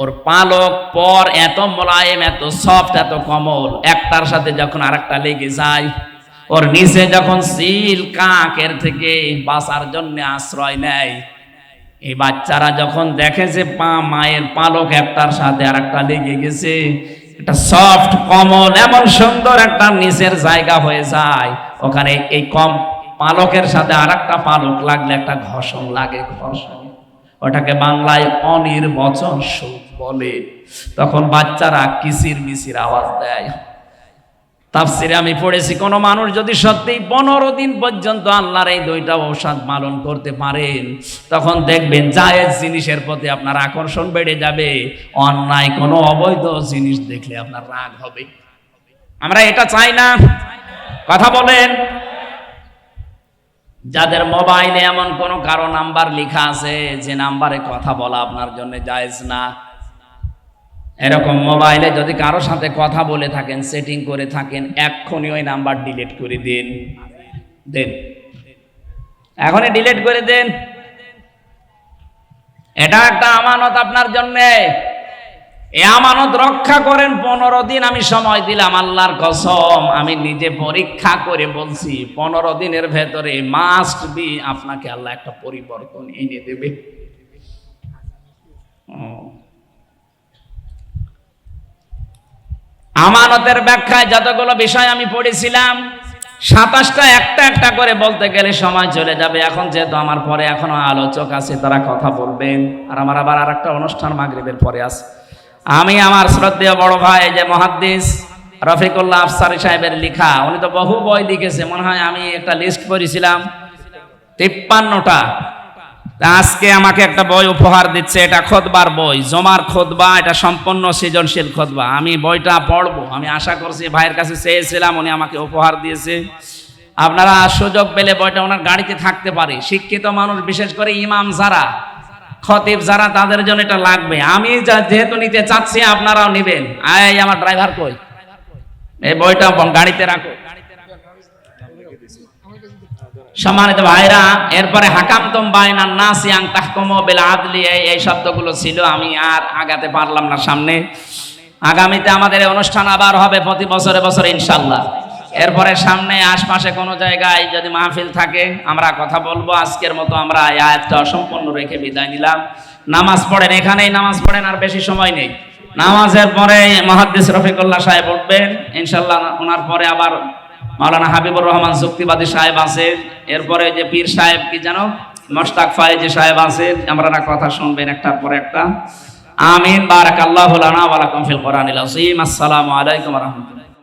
ওর পালক পর এত মোলায়েম, এত সফট, এত কোমল, একটার সাথে যখন আরেকটা লেগে যায়, ওর নিচে যখন চিল কাকের থেকে বাঁচার জন্য আশ্রয় নেয়, এই বাচ্চারা যখন দেখে যে মায়ের পালক একটার সাথে আর একটা লেগে গেছে, একটা সফট কমল এমন সুন্দর একটা নিচের জায়গা হয়ে যায়, ওখানে এই কম পালকের সাথে আর একটা পালক লাগলে একটা ঘর্ষণ লাগে, ঘর্ষণ, ওটাকে বাংলায় অনির্বচন সুখ বলে। তখন বাচ্চারা কিচির মিচির আওয়াজ দেয়। তাফসিরে আমি পড়েছি, কোন মানুষ যদি সত্যি 15 দিন পর্যন্ত আল্লাহর এই দুইটা ঔষধ পালন করতে পারেন, তখন দেখবেন জায়েজ জিনিসের প্রতি আপনার আকর্ষণ বেড়ে যাবে, অন্যায় কোনো অবৈধ জিনিস দেখলে আপনার রাগ হবে। আমরা এটা চাই না, কথা বলেন। যাদের মোবাইলে এমন কোন কারো নাম্বার লেখা আছে যে নাম্বারে কথা বলা আপনার জন্য জায়েজ না, এরকম মোবাইলে যদি কারো সাথে কথা বলে থাকেন, সেটিং করে থাকেন, এক্ষুনি ওই নাম্বার ডিলিট করে দিন, এখনই ডিলিট করে দেন। এটা একটা আমানত আপনার জন্য, এই আমানত রক্ষা করেন। 15 দিন আমি সময় দিলাম, আল্লাহর কসম আমি নিজে পরীক্ষা করে বলছি, 15 দিনের ভেতরে মাস্ট বি আপনাকে আল্লাহ একটা পরিবর্তন এনে দেবে। আমানতের ব্যাখ্যায় যতগুলো বিষয় আমি পড়েছিলাম, 27টা একটা একটা করে বলতে গেলে সময় চলে যাবে। এখন যেহেতু আমার পরে এখনো আলোচক আছে, তারা কথা বলবেন, আর আমার আবার আরেকটা অনুষ্ঠান মাগরিবের পরে আছে। আমি আমার শ্রদ্ধেয় বড় ভাই যে মুহাদ্দিস রফিকুল্লাহ আফসারী সাহেবের লেখা, উনি তো বহু বই লিখেছে, মনে হয় আমি একটা লিস্ট করেছিলাম 53টা। আজকে আমাকে একটা বই উপহার দিচ্ছে, এটা খুতবার বই, জমার খুতবা, এটা সম্পূর্ণ সৃজনশীল খুতবা। আমি বইটা পড়বো, আমি আশা করছি, ভাইয়ের কাছে চেয়েছিলাম, উনি আমাকে উপহার দিয়েছে। আপনারা সুযোগ পেলে বইটা ওনার গাড়িতে থাকতে পারে, শিক্ষিত মানুষ বিশেষ করে ইমাম যারা, খতিব যারা, তাদের জন্য এটা লাগবে। আমি যেহেতু নিতে চাচ্ছি, আপনারাও নেবেন। এই আমার ড্রাইভার কই, এই বইটা গাড়িতে রাখো। সম্মানিত ভাইরা, এরপরে হাকামতুম বাইনান নাসি আন তাহকুমু বিল আদলি, এই শব্দগুলো ছিল, আমি আর আগাতে পারলাম না সামনে। আগামীতে আমাদের এই অনুষ্ঠান আবার হবে প্রতি বছরে বছরে ইনশাআল্লাহ। এরপরে সামনে আশপাশে কোনো জায়গায় যদি মাহফিল থাকে আমরা কথা বলবো। আজকের মতো আমরা এই আয়াতটা অসম্পূর্ণ রেখে বিদায় নিলাম। নামাজ পড়েন, এখানেই নামাজ পড়েন, আর বেশি সময় নেই। নামাজের পরে মুহাদ্দিস রফিকুল্লাহ সাহেব উঠবেন ইনশাআল্লাহ, ওনার পরে আবার মাওলানা হাবিবুর রহমান যুক্তিবাদী সাহেব আছে, এরপরে যে পীর সাহেব কি জানো মোশতাক ফায়েজি সাহেব আছে, আমরা কথা শুনবেন একটার পর একটা। আমিন। বারাকাল্লাহু লানা ওয়া লাকুম ফিল কোরআনিল আযীম। আসসালামু আলাইকুম ওয়া রাহমাতুল্লাহ।